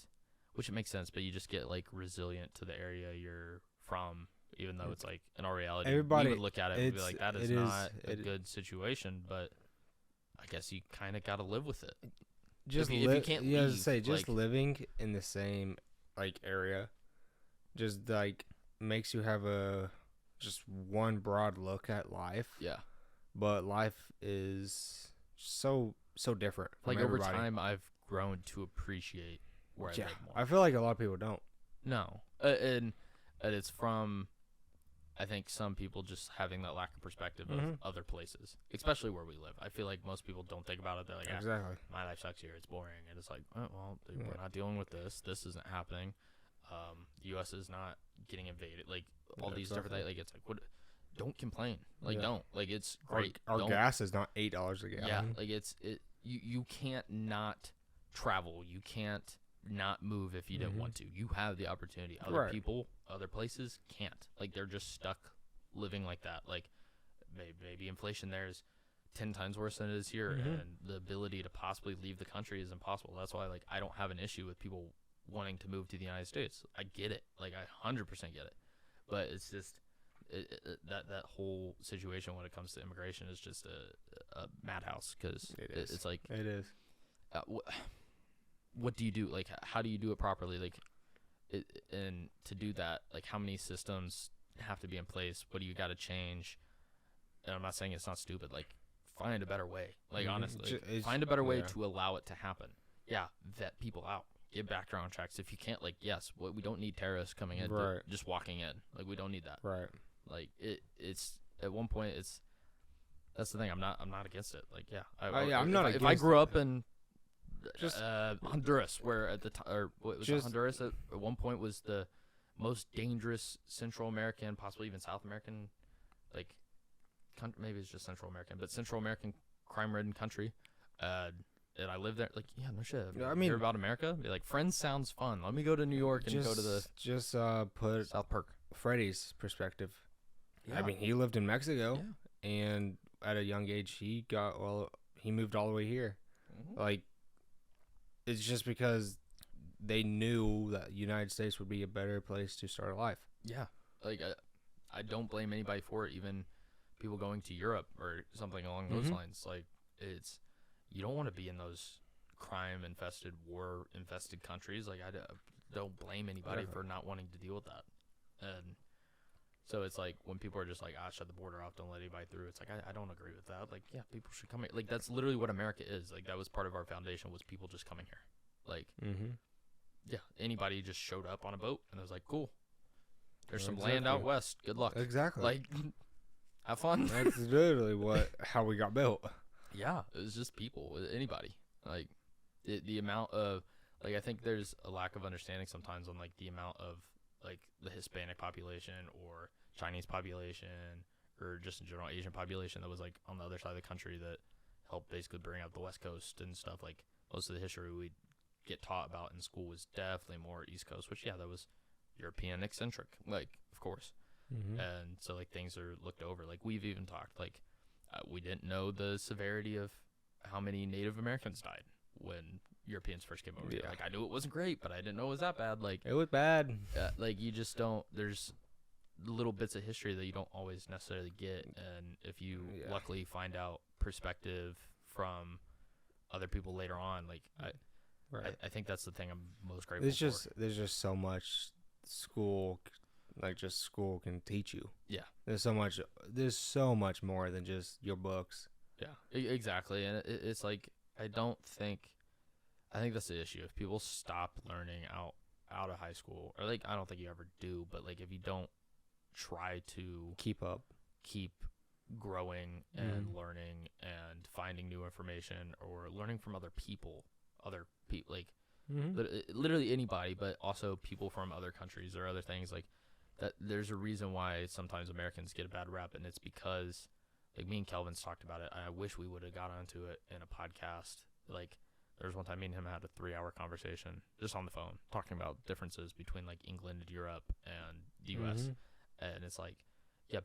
which it makes sense, but you just get, like, resilient to the area you're from. Even though it's like, in our reality, everybody we would look at it and be like, that is not a good situation, but I guess you kind of got to live with it. Just if you can't leave, just living in the same, like, area, just, like, makes you have just one broad look at life. Yeah. But life is so different from like, everybody. over time, I've grown to appreciate where I live more. I feel like a lot of people don't. No. And it's from, I think, some people just having that lack of perspective of other places, especially where we live. I feel like most people don't think about it. They're like, exactly. My life sucks here. It's boring. And it's like, oh, well, we're not dealing with this. This isn't happening. The U.S. is not getting invaded. Like, all these different things. Like, it's like, what? Don't complain. Like, don't. Like, it's great. Our gas is not $8 a gallon. Yeah. Like, you can't not travel. You can't not move if you didn't want to. You have the opportunity. Other people, other places can't. Like, they're just stuck living like that. Like, maybe inflation there is 10 times worse than it is here, and the ability to possibly leave the country is impossible. That's why, like, I don't have an issue with people wanting to move to the United States. I get it. Like, I 100% get it. But it's just that whole situation when it comes to immigration is just a madhouse, because it's like, it is. What do you do? Like, how do you do it properly? Like, and to do that, like, how many systems have to be in place? What do you got to change? And I'm not saying it's not stupid. Like, find a better way. Like, honestly, find a better way to allow it to happen. Yeah, vet people out. Get background checks. If you can't, like, yes, we don't need terrorists coming in, just walking in. Like, we don't need that. Right. Like, it's at one point, that's the thing. I'm not against it. Like, yeah, I'm not. If I grew up in just Honduras, where at the time, or what was it, Honduras at one point was the most dangerous Central American, possibly even South American, like, maybe it's just Central American, but Central American crime-ridden country. And I lived there. Like, yeah, no shit. I mean, hear about America? Be like, Friends sounds fun. Let me go to New York and go to the put South Park. Fredy's perspective. Yeah. I mean, he lived in Mexico, and at a young age, he moved all the way here. Like, it's just because they knew that the United States would be a better place to start a life. Yeah. Like, I don't blame anybody for it. Even people going to Europe or something along those lines. Like, you don't want to be in those crime-infested, war-infested countries. Like, I don't blame anybody for not wanting to deal with that. And so it's like, when people are just like, shut the border off, don't let anybody through. It's like, I don't agree with that. Like, yeah, people should come here. Like, that's literally what America is. Like, that was part of our foundation, was people just coming here. Like, yeah, anybody just showed up on a boat and it was like, cool. There's some land out west. Good luck. Exactly. Like, have fun. That's literally how we got built. Yeah, it was just people, anybody. Like, the amount of, like, I think there's a lack of understanding sometimes on, like, the amount of, like, the Hispanic population or Chinese population or just in general Asian population that was, like, on the other side of the country that helped basically bring up the West Coast and stuff. Like, most of the history we get taught about in school was definitely more East Coast, which, that was European eccentric, like, of course. And so, like, things are looked over. Like, we've even talked, like, we didn't know the severity of how many Native Americans died when Europeans first came over here. Like, I knew it wasn't great, but I didn't know it was that bad. Like, it was bad. Like, you just don't, there's little bits of history that you don't always necessarily get. And if you luckily find out perspective from other people later on, like, I think that's the thing I'm most grateful for. There's just so much school can teach you. Yeah. There's so much more than just your books. Yeah, exactly. And it's like, I think that's the issue. If people stop learning out of high school, or like, I don't think you ever do, but like, if you don't try to keep growing and learning and finding new information, or learning from other people, like literally anybody, but also people from other countries or other things, like that. There's a reason why sometimes Americans get a bad rap, and it's because, like, me and Kelvin's talked about it. I wish we would have got onto it in a podcast. Like, there was one time me and him had a 3-hour conversation just on the phone talking about differences between, like, England and Europe and the U.S. And it's like,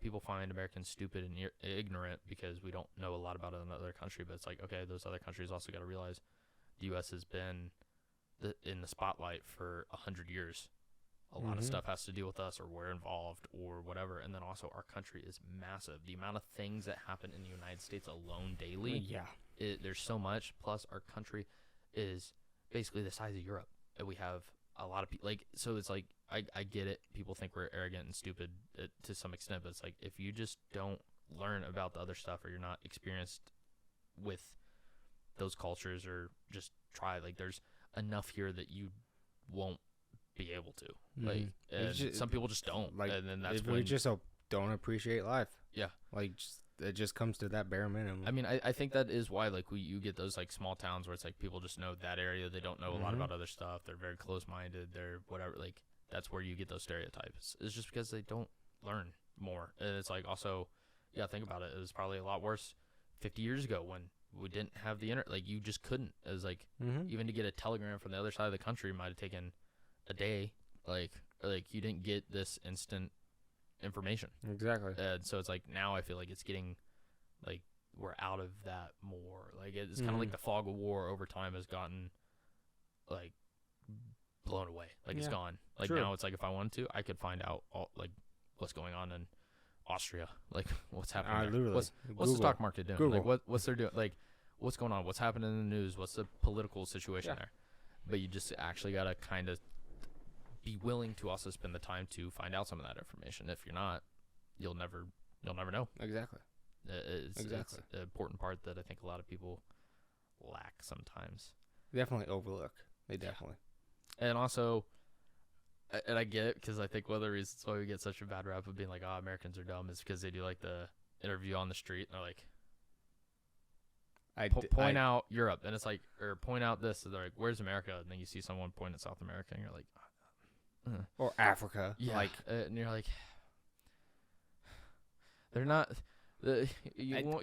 people find Americans stupid and ignorant because we don't know a lot about another country. But it's like, okay, those other countries also got to realize the U.S. has been in the spotlight for 100 years. A lot of stuff has to deal with us, or we're involved, or whatever. And then also, our country is massive. The amount of things that happen in the United States alone daily, there's so much. Plus, our country is basically the size of Europe, and we have a lot of people. Like, so it's like, I get it. People think we're arrogant and stupid to some extent, but it's like, if you just don't learn about the other stuff, or you're not experienced with those cultures, or just try, like, there's enough here that you won't be able to. Like, and some people just don't. Like, and then that's when we just don't appreciate life. Yeah. Like, it just comes to that bare minimum. I mean, I think that is why, like, you get those, like, small towns where it's like people just know that area. They don't know a lot about other stuff. They're very close-minded. They're whatever. Like, that's where you get those stereotypes. It's just because they don't learn more. And it's like, also, think about it. It was probably a lot worse 50 years ago when we didn't have the internet. Like, you just couldn't. It was like, even to get a telegram from the other side of the country might have taken a day. Like you didn't get this instant information. Exactly. And so it's like, now I feel like it's getting, like, we're out of that more. Like, it's kind of like the fog of war over time has gotten, like, blown away. Like, it's gone. Like, now it's like, if I wanted to, I could find out like what's going on in Austria. Like, what's happening there. What's the stock market doing? Google. Like, what's they're doing? Like, what's going on? What's happening in the news? What's the political situation there? But you just actually got to kind of be willing to also spend the time to find out some of that information. If you're not, you'll never know. Exactly. It's an important part that I think a lot of people lack sometimes. Definitely overlook. They definitely. And also, and I get it, because I think one of the reasons why we get such a bad rap of being like, Americans are dumb, is because they do, like, the interview on the street, and they're like, point out Europe, and it's like, or point out this, and they're like, where's America? And then you see someone point at South America, and you're like, or Africa. Like, and you're like, they're not. I'm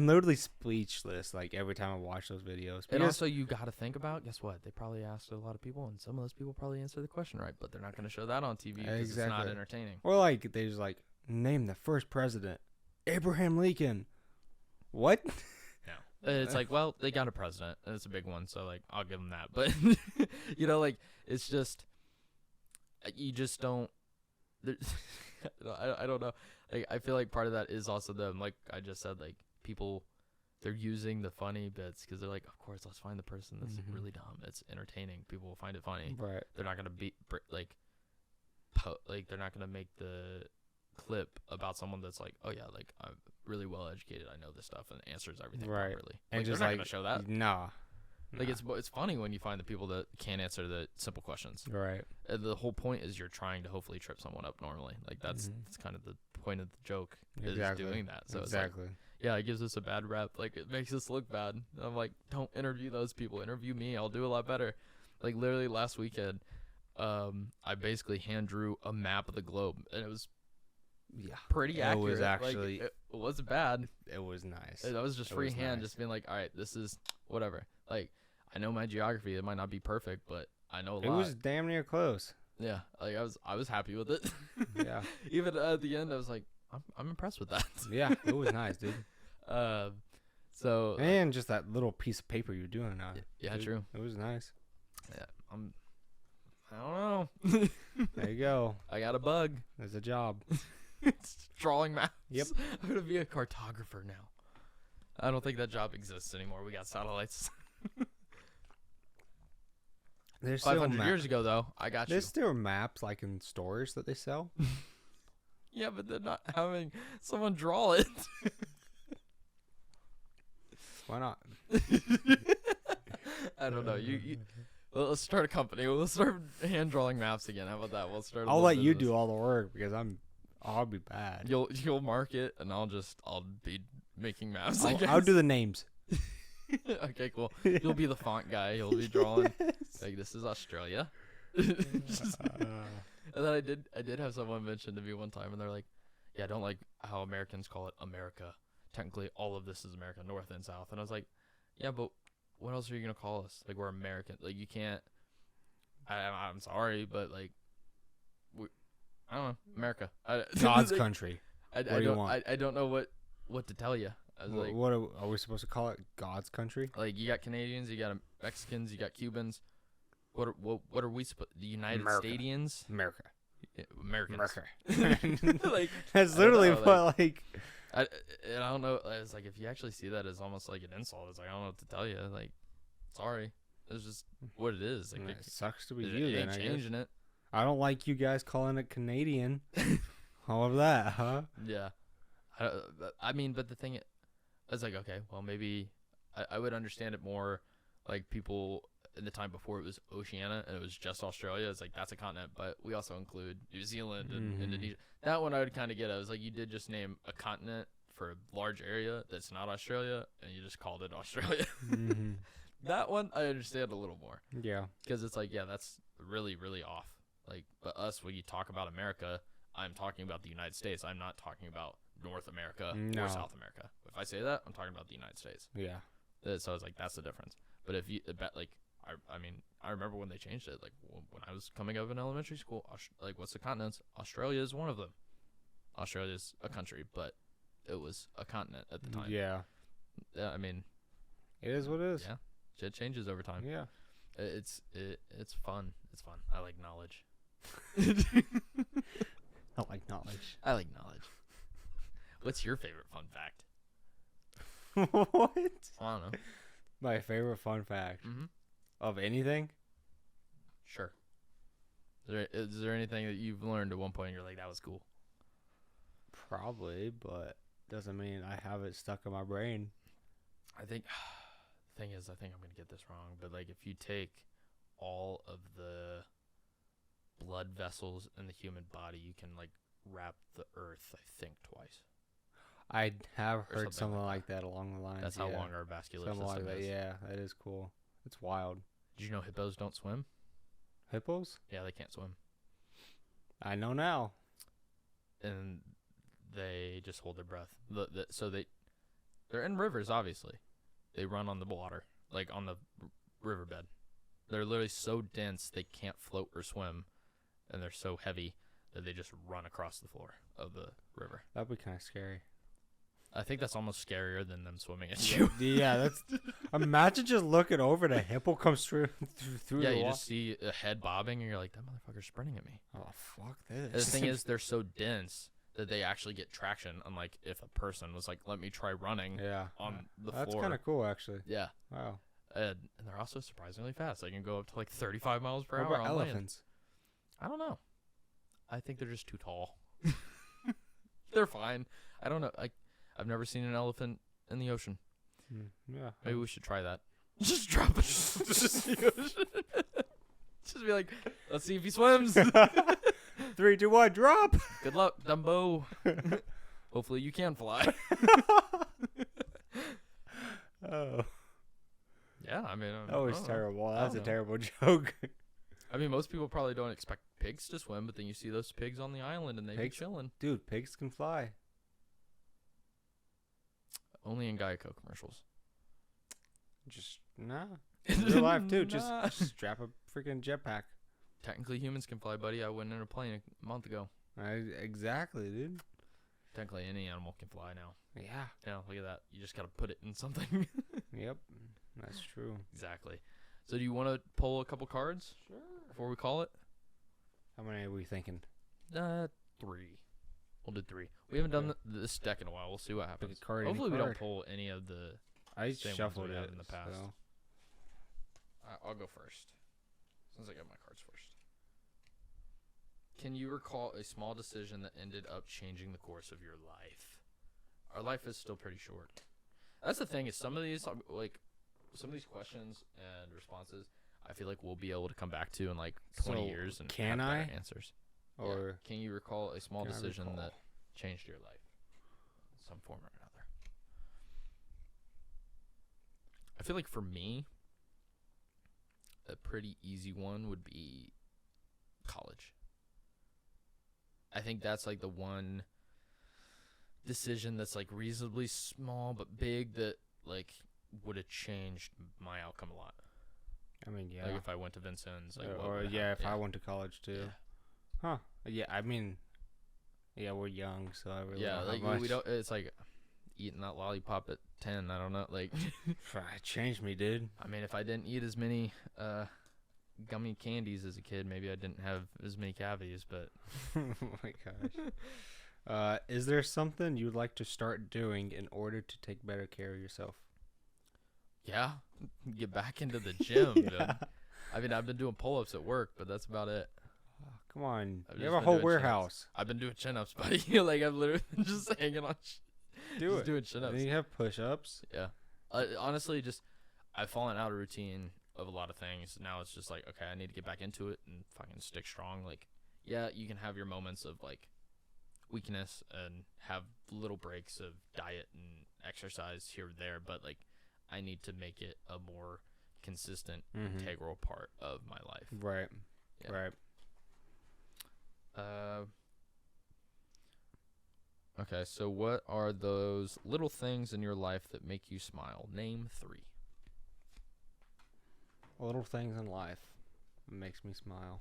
literally speechless, like, every time I watch those videos. And also, you got to think about, guess what? They probably asked a lot of people, and some of those people probably answered the question right, but they're not going to show that on TV because it's not entertaining. Or, like, they just, like, name the first president, Abraham Lincoln. What? No. It's like, well, they got a president, and it's a big one, so, like, I'll give them that. But, like, it's just, you just don't, I don't know. Like, I feel like part of that is also them, like I just said, like, people, they're using the funny bits because they're like, of course, let's find the person that's really dumb. It's entertaining. People will find it funny. Right. They're not going to be, like, they're not going to make the clip about someone that's like, oh, yeah, like, I'm really well educated. I know this stuff and answers everything properly. And like, just, they're not like, going to show that. Nah. Like, it's funny when you find the people that can't answer the simple questions. Right. The whole point is you're trying to hopefully trip someone up normally. Like, that's kind of the point of the joke is doing that. So it's like, it gives us a bad rep. Like, it makes us look bad. And I'm like, don't interview those people. Interview me. I'll do a lot better. Like, literally last weekend, I basically hand drew a map of the globe, and it was pretty accurate. It was actually, like, it wasn't bad. It was nice. I was just freehand, just being like, all right, this is whatever. Like, I know my geography. It might not be perfect, but I know a lot. It was damn near close. Yeah, like I was happy with it. Yeah. Even at the end, I was like, I'm impressed with that. Yeah, it was nice, dude. So and just that little piece of paper you're doing on. Yeah, dude, true. It was nice. Yeah, I don't know. There you go. I got a bug. There's a job. It's drawing maps. Yep. I'm gonna be a cartographer now. I don't think that job exists anymore. We got satellites. There's 500 years ago, though, I got There's still maps like in stores that they sell. Yeah, but they're not having someone draw it. Why not? I don't know. Well, let's start a company. We'll start hand drawing maps again. How about that? We'll start. I'll let you do all the work because I'll be bad. You'll mark it, and I'll be making maps. I'll do the names. Okay, cool. You'll be the font guy. You'll be drawing. Like, this is Australia. And then I did have someone mention to me one time, and they're like, yeah, I don't like how Americans call it America. Technically, all of this is America, North and South. And I was like, yeah, but what else are you going to call us? Like, we're American. Like, you can't. I'm sorry, but, like, I don't know. America. God's country. I don't know what to tell you. I was like, what are we supposed to call it? God's country? Like, you got Canadians, you got Mexicans, you got Cubans. What are we supposed? The United Statians? America. Yeah, Americans. America. Like, that's literally what like. I don't know. It's like, if you actually see that as almost like an insult, it's like, I don't know what to tell you. Like, sorry, it's just what it is. Like, it sucks to be you. You then. Ain't changing it. I don't like you guys calling it Canadian. All of that, huh? Yeah. I mean, but the thing, I was like, okay, well, maybe I would understand it more. Like, people in the time before it was Oceania and it was just Australia. It's like, that's a continent, but we also include New Zealand and Indonesia. That one I would kind of get. I was like, you did just name a continent for a large area that's not Australia, and you just called it Australia. That one I understand a little more. Yeah. Because it's like, yeah, that's really, really off. Like, but us, when you talk about America, I'm talking about the United States. I'm not talking about North America or South America. If I say that, I'm talking about the United States. Yeah. So I was like, that's the difference. But if you bet, like, I mean, I remember when they changed it. Like, when I was coming up in elementary school, like, what's the continents? Australia is one of them. Australia is a country, but it was a continent at the time. Yeah. I mean, it is what it is. Yeah. Shit changes over time. Yeah. It's fun. It's fun. I like knowledge. I like knowledge. I like knowledge. What's your favorite fun fact? What? I don't know. My favorite fun fact of anything? Sure. Is there anything that you've learned at one point and you're like, that was cool? Probably, but doesn't mean I have it stuck in my brain. I think the thing is, I think I'm going to get this wrong, but like, if you take all of the blood vessels in the human body, you can like wrap the earth, I think, twice. I have heard something like that along the lines. That's how long our vascular something system like that. is. Yeah, that is cool. It's wild. Did you know hippos don't swim? Hippos? Yeah, they can't swim. I know now. And they just hold their breath. So they're in rivers, obviously. They run on the water, like on the riverbed. They're literally so dense they can't float or swim, and they're so heavy that they just run across the floor of the river. That'd be kind of scary. I think that's almost scarier than them swimming at you. Yeah, that's. Imagine just looking over and a hippo comes through the Yeah, you wall. just see a head bobbing, and you're like, that motherfucker's sprinting at me. Oh, fuck this. And the thing is, they're so dense that they actually get traction, unlike if a person was like, let me try running on the floor. That's kind of cool, actually. Yeah. Wow. And they're also surprisingly fast. They can go up to like 35 miles per What hour about on elephants? land. I don't know. I think they're just too tall. They're fine. I don't know. I've never seen an elephant in the ocean. Yeah. Maybe we should try that. Just drop it. Just be like, let's see if he swims. 3, 2, 1, drop. Good luck, Dumbo. Hopefully you can fly. Oh. Yeah, I mean. That was terrible. That's a terrible joke. I mean, most people probably don't expect pigs to swim, but then you see those pigs on the island and they be chilling. Dude, pigs can fly. Only in Geico commercials. Just, nah. In real life too. Just strap a freaking jetpack. Technically, humans can fly, buddy. I went in a plane a month ago. Exactly, dude. Technically, any animal can fly now. Yeah. Yeah, look at that. You just got to put it in something. Yep, that's true. Exactly. So do you want to pull a couple cards? Sure. Before we call it? How many are we thinking? 3. We'll do 3. We haven't done this deck in a while. We'll see what happens. Hopefully we don't pull any of the same shuffled ones we it have in the past. So. I'll go first. Since I got my cards first. Can you recall a small decision that ended up changing the course of your life? Our life is still pretty short. That's the thing, is some of these questions and responses, I feel like we'll be able to come back to in like 20 years and have better answers. Or can you recall a small decision that changed your life in some form or another? I feel like for me, a pretty easy one would be college. I think that's like the one decision that's like reasonably small but big that like would have changed my outcome a lot. I mean, yeah. Like if I went to Vincent's, like if I went to college too. Yeah. Huh. Yeah, I mean, yeah, we're young, so I really don't have much. We don't. It's like eating that lollipop at 10. I don't know, like it changed me, dude. I mean, if I didn't eat as many gummy candies as a kid, maybe I didn't have as many cavities. But oh my gosh. Is there something you'd like to start doing in order to take better care of yourself? Yeah, get back into the gym. Dude. I mean, I've been doing pull-ups at work, but that's about it. Oh, come on, you have a whole warehouse. I've been doing chin-ups, buddy. Like I've literally been just hanging on. Doing chin-ups. And you have push-ups. Yeah. Honestly, I've fallen out of routine of a lot of things. Now it's just like, okay, I need to get back into it and fucking stick strong. Like, yeah, you can have your moments of like weakness and have little breaks of diet and exercise here or there, but like I need to make it a more consistent, integral part of my life. Right. Yeah. Right. Okay, so what are those little things in your life that make you smile? Name 3. Little things in life that makes me smile.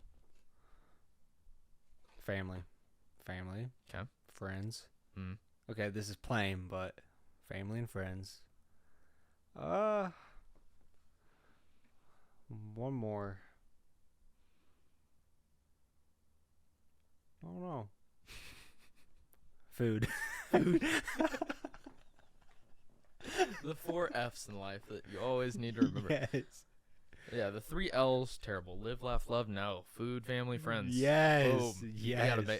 Family. Okay. Friends. Mm. Okay, this is plain, but family and friends. One more. I don't know. Food. The 4 F's in life that you always need to remember. Yes. Yeah, the 3 L's, terrible. Live, laugh, love, no. Food, family, friends. Yes. Boom. Yes.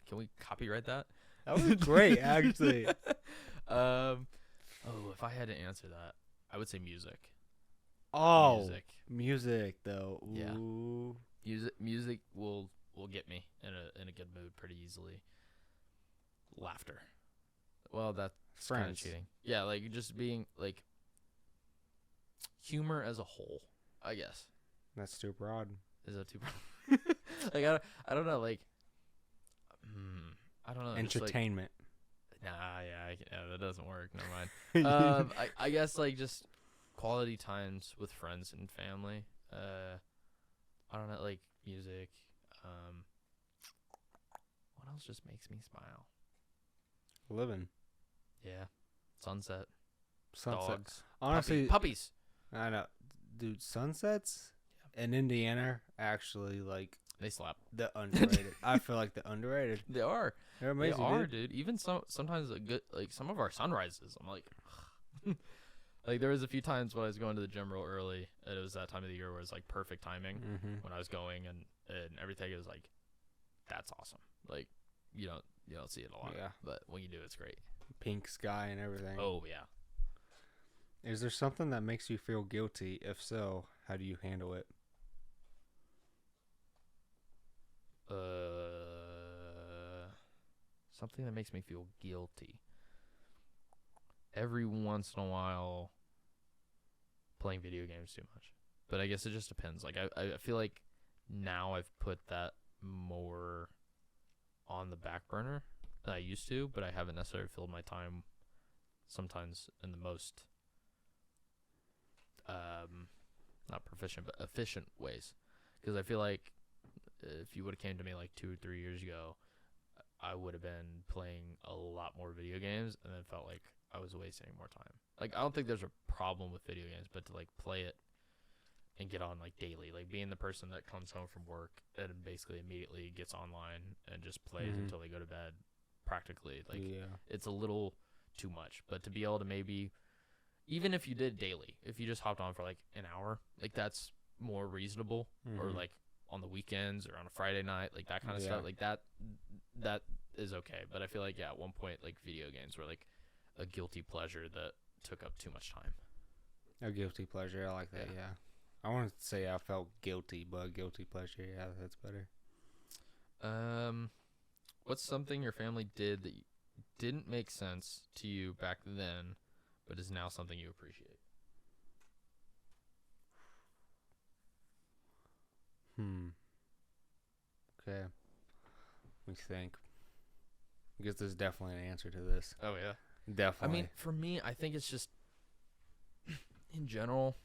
Can we copyright that? That was great, actually. If I had to answer that, I would say music. Oh, music though. Ooh. Yeah. Music will get me in a good mood pretty easily. Laughter. Well, that's kind of cheating. Yeah, like just being like humor as a whole, I guess. That's too broad. Is that too broad? Like I don't know, like I don't know. Entertainment. Like, yeah, that doesn't work. Never mind. I guess like just quality times with friends and family. I don't know, like music. What else just makes me smile? Living. Yeah. Sunset. Dogs. Honestly, puppies. I know, dude. Sunsets in Indiana actually like they slap. They're underrated. I feel like they're underrated. They are. They're amazing. They are, dude. Even sometimes a good like some of our sunrises. I'm like, like there was a few times when I was going to the gym real early, and it was that time of the year where it's like perfect timing when I was going and everything. It was like, that's awesome. Like you don't see it a lot. Yeah. But when you do, it's great. Pink sky and everything. Oh yeah. Is there something that makes you feel guilty? If so, how do you handle it? Something that makes me feel guilty. Every once in a while, playing video games too much. But I guess it just depends. Like I feel like now I've put that more on the back burner than I used to, but I haven't necessarily filled my time sometimes in the most not proficient, but efficient ways. Because I feel like if you would have came to me like 2 or 3 years ago, I would have been playing a lot more video games and then felt like I was wasting more time. Like, I don't think there's a problem with video games, but to like play it and get on like daily, like being the person that comes home from work and basically immediately gets online and just plays until they go to bed, practically. Like, it's a little too much. But to be able to maybe, even if you did daily, if you just hopped on for like an hour, like that's more reasonable. Or like on the weekends or on a Friday night, like that kind of stuff, like that is okay. But I feel like at one point, like video games were like a guilty pleasure that took up too much time. A guilty pleasure, I like that. Yeah. I wanted to say I felt guilty, but guilty pleasure, yeah, that's better. What's something your family did that didn't make sense to you back then, but is now something you appreciate? Okay. Let me think. I guess there's definitely an answer to this. Oh, yeah. Definitely. I mean, for me, I think it's just, in general,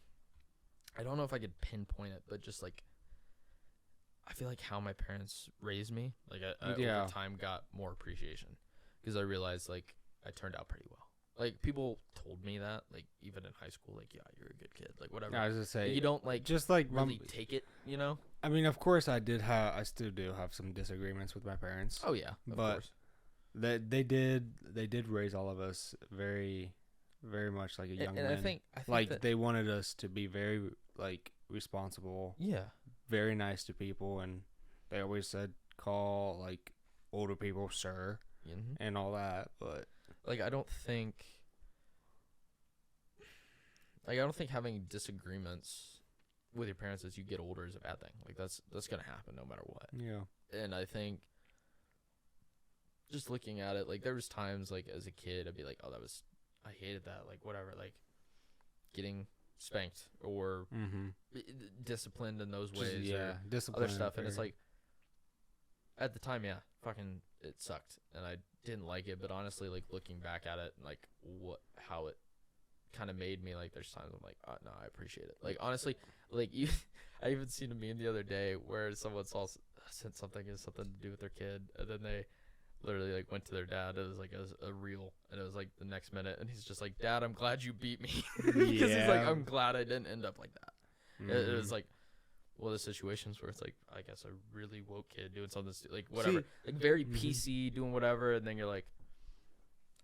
I don't know if I could pinpoint it, but just like, I feel like how my parents raised me, like I over time got more appreciation because I realized like I turned out pretty well. Like people told me that, like even in high school, like yeah, you're a good kid, like whatever. I was gonna say like, you don't like just like really take it, you know. I mean, of course, I still do have some disagreements with my parents. Oh yeah, of course. They did raise all of us very, very much like a young man. I think like they wanted us to be very like responsible. Yeah. Very nice to people, and they always said call like older people sir and all that. But like I don't think having disagreements with your parents as you get older is a bad thing. Like that's gonna happen no matter what. Yeah. And I think just looking at it, like there was times like as a kid I'd be like, oh, I hated that, like whatever, like getting spanked or disciplined in those ways, or other stuff, and it's like at the time, fucking it sucked and I didn't like it, but honestly, like looking back at it, like how it kind of made me, like there's times I'm like, oh, no, I appreciate it. Like honestly, like I even seen a meme the other day where someone sent something to do with their kid, and then they literally like went to their dad. It was like a reel, and it was like the next minute, and he's just like, Dad, I'm glad you beat me. Because he's like, I'm glad I didn't end up like that. It was like one of the situations where it's like, I guess a really woke kid doing something like whatever, like very PC doing whatever, and then you're like,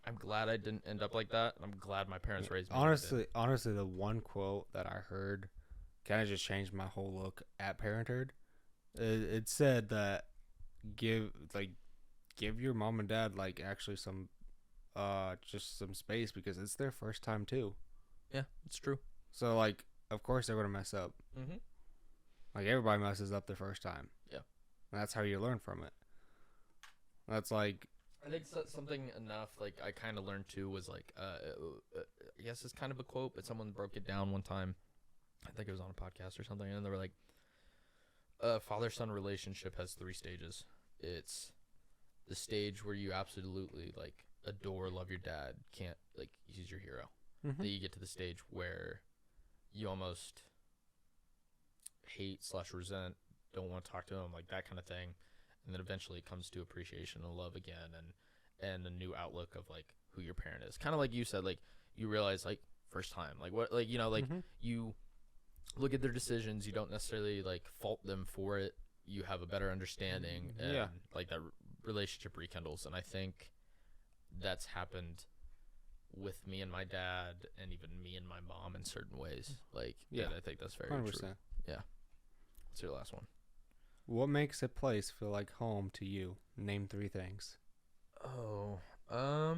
I'm glad I didn't end up like that, and I'm glad my parents raised me. Honestly, the one quote that I heard kind of just changed my whole look at parenthood. It said that give your mom and dad like actually some just some space, because it's their first time too. Yeah, it's true. So like, of course they're gonna mess up. Like everybody messes up their first time. Yeah, and that's how you learn from it. That's like, I think something enough like I kind of learned too was like I guess it's kind of a quote, but someone broke it down one time. I think it was on a podcast or something, and they were like, a father-son relationship has 3 stages. It's the stage where you absolutely like adore, love your dad, can't, like, he's your hero. Then you get to the stage where you almost hate/resent, don't want to talk to him, like that kind of thing. And then eventually it comes to appreciation and love again, and a new outlook of like who your parent is. Kind of like you said, like you realize like first time, like what, like, you know, like you look at their decisions, you don't necessarily like fault them for it. You have a better understanding, and like that relationship rekindles. And I think that's happened with me and my dad, and even me and my mom in certain ways. Like, yeah, I think that's very 100%. True. Yeah. What's your last one? What makes a place feel like home to you? Name 3 things. Oh, a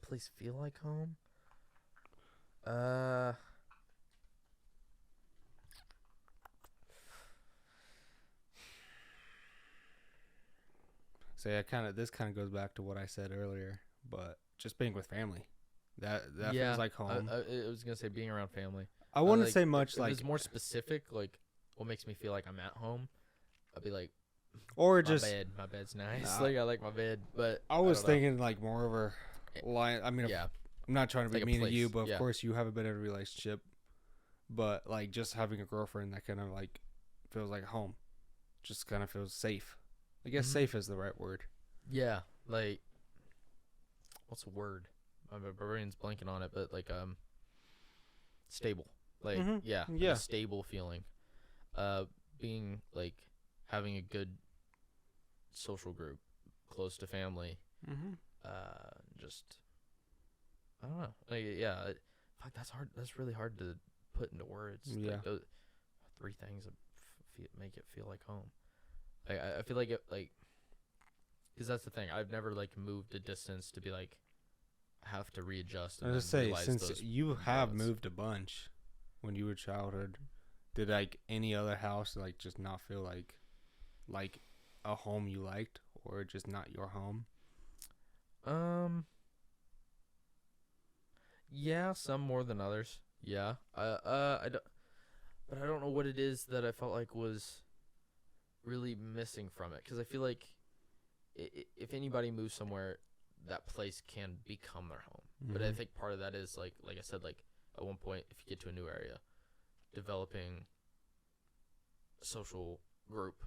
place feel like home? So yeah, this kind of goes back to what I said earlier, but just being with family, that feels like home. I was gonna say being around family. I wouldn't say much. Like, if it's more specific, like what makes me feel like I'm at home, I'd be like, or my bed's nice. Like I like my bed, but I was thinking like more of a line. I mean, I'm not trying to be mean to you, but yeah. of course you have a bit of a relationship. But like just having a girlfriend that kind of like feels like home, just kind of feels safe. I guess safe is the right word. Yeah, like what's the word? My brain's blanking on it, but like stable. Like yeah, like a stable feeling. Being like having a good social group, close to family. Just I don't know. Like yeah, fuck, that's hard. That's really hard to put into words. Yeah. Like those 3 things that make it feel like home. Like I feel like it like. Because that's the thing. I've never like moved a distance to be like have to readjust. I was just say since you have moved a bunch when you were childhood, did like any other house like just not feel like a home you liked or just not your home? Yeah, some more than others. Yeah. I don't know what it is that I felt like was really missing from it, because I feel like if anybody moves somewhere, that place can become their home. But I think part of that is like I said, like at one point, if you get to a new area, developing a social group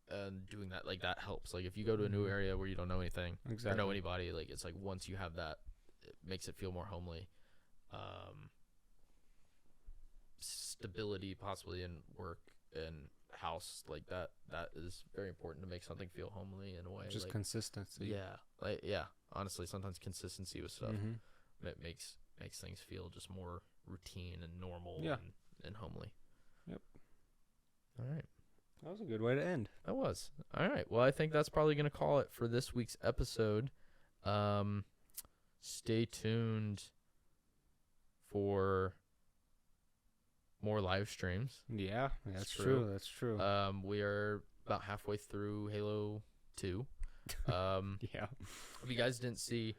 and doing that, like that helps. Like if you go to a new area where you don't know anything or know anybody, like it's like once you have that, it makes it feel more homely. Stability possibly in work and house, like that is very important to make something feel homely in a way. Just like, consistency. Yeah, like yeah, honestly sometimes consistency with stuff it makes things feel just more routine and normal and homely. Yep. All right, that was a good way to end. That was. All right, well I think that's probably gonna call it for this week's episode. Stay tuned for more live streams. Yeah, that's true. That's true. We are about halfway through Halo 2. Yeah. If you guys didn't see,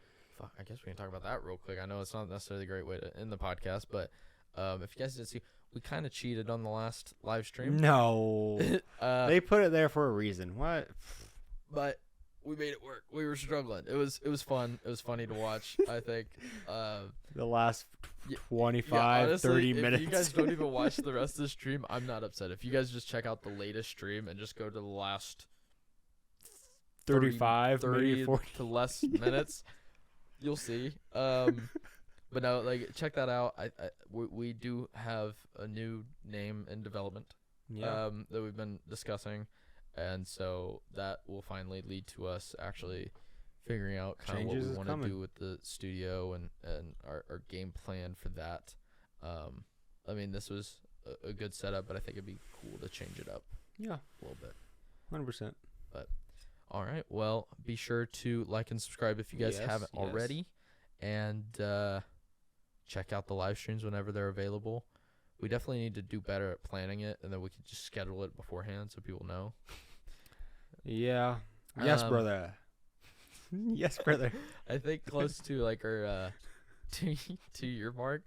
I guess we can talk about that real quick. I know it's not necessarily a great way to end the podcast, but if you guys didn't see, we kind of cheated on the last live stream. No. They put it there for a reason. What? But we made it work. We were struggling. It was fun. It was funny to watch, I think. The last 25, honestly, 30 minutes. If you guys don't even watch the rest of the stream, I'm not upset. If you guys just check out the latest stream and just go to the last 35, 30 maybe 40 to less minutes, you'll see. But no, like check that out. We do have a new name in development. Yeah. That we've been discussing. And so that will finally lead to us actually figuring out kind of what we want to do with the studio and our game plan for that. I mean, this was a good setup, but I think it'd be cool to change it up. Yeah. A little bit. 100%. But all right. Well, be sure to like and subscribe if you guys haven't already. And check out the live streams whenever they're available. We definitely need to do better at planning it, and then we could just schedule it beforehand so people know. Yeah. Yes, brother. Yes, brother. I think close to like our 2-year mark,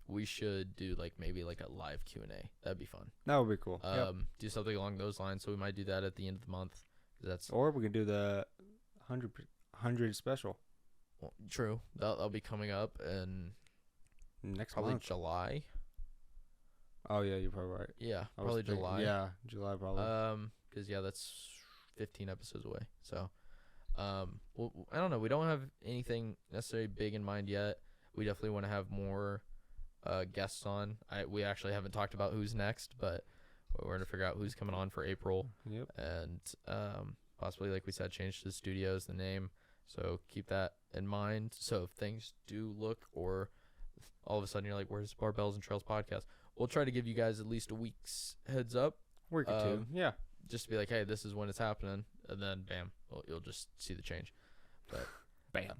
we should do like maybe like a live Q&A. That'd be fun. That would be cool. Do something along those lines. So we might do that at the end of the month. Or we can do the 100 special. Well, true. That'll be coming up in next probably month. July. Oh yeah, you're probably right. Yeah, probably July. Yeah, July probably. Because that's 15 episodes away. So, well, I don't know. We don't have anything necessarily big in mind yet. We definitely want to have more guests on. We actually haven't talked about who's next, but we're going to figure out who's coming on for April. Yep. And possibly, like we said, change to the studios, the name. So keep that in mind. So if things do look, or all of a sudden you're like, where's Barbells and Trails podcast? We'll try to give you guys at least a week's heads up. Week or two. Yeah. Just to be like, hey, this is when it's happening. And then, bam, you'll just see the change. But bam.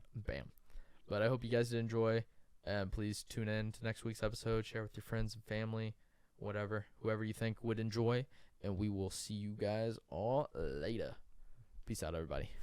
But I hope you guys did enjoy. And please tune in to next week's episode. Share with your friends and family, whoever you think would enjoy. And we will see you guys all later. Peace out, everybody.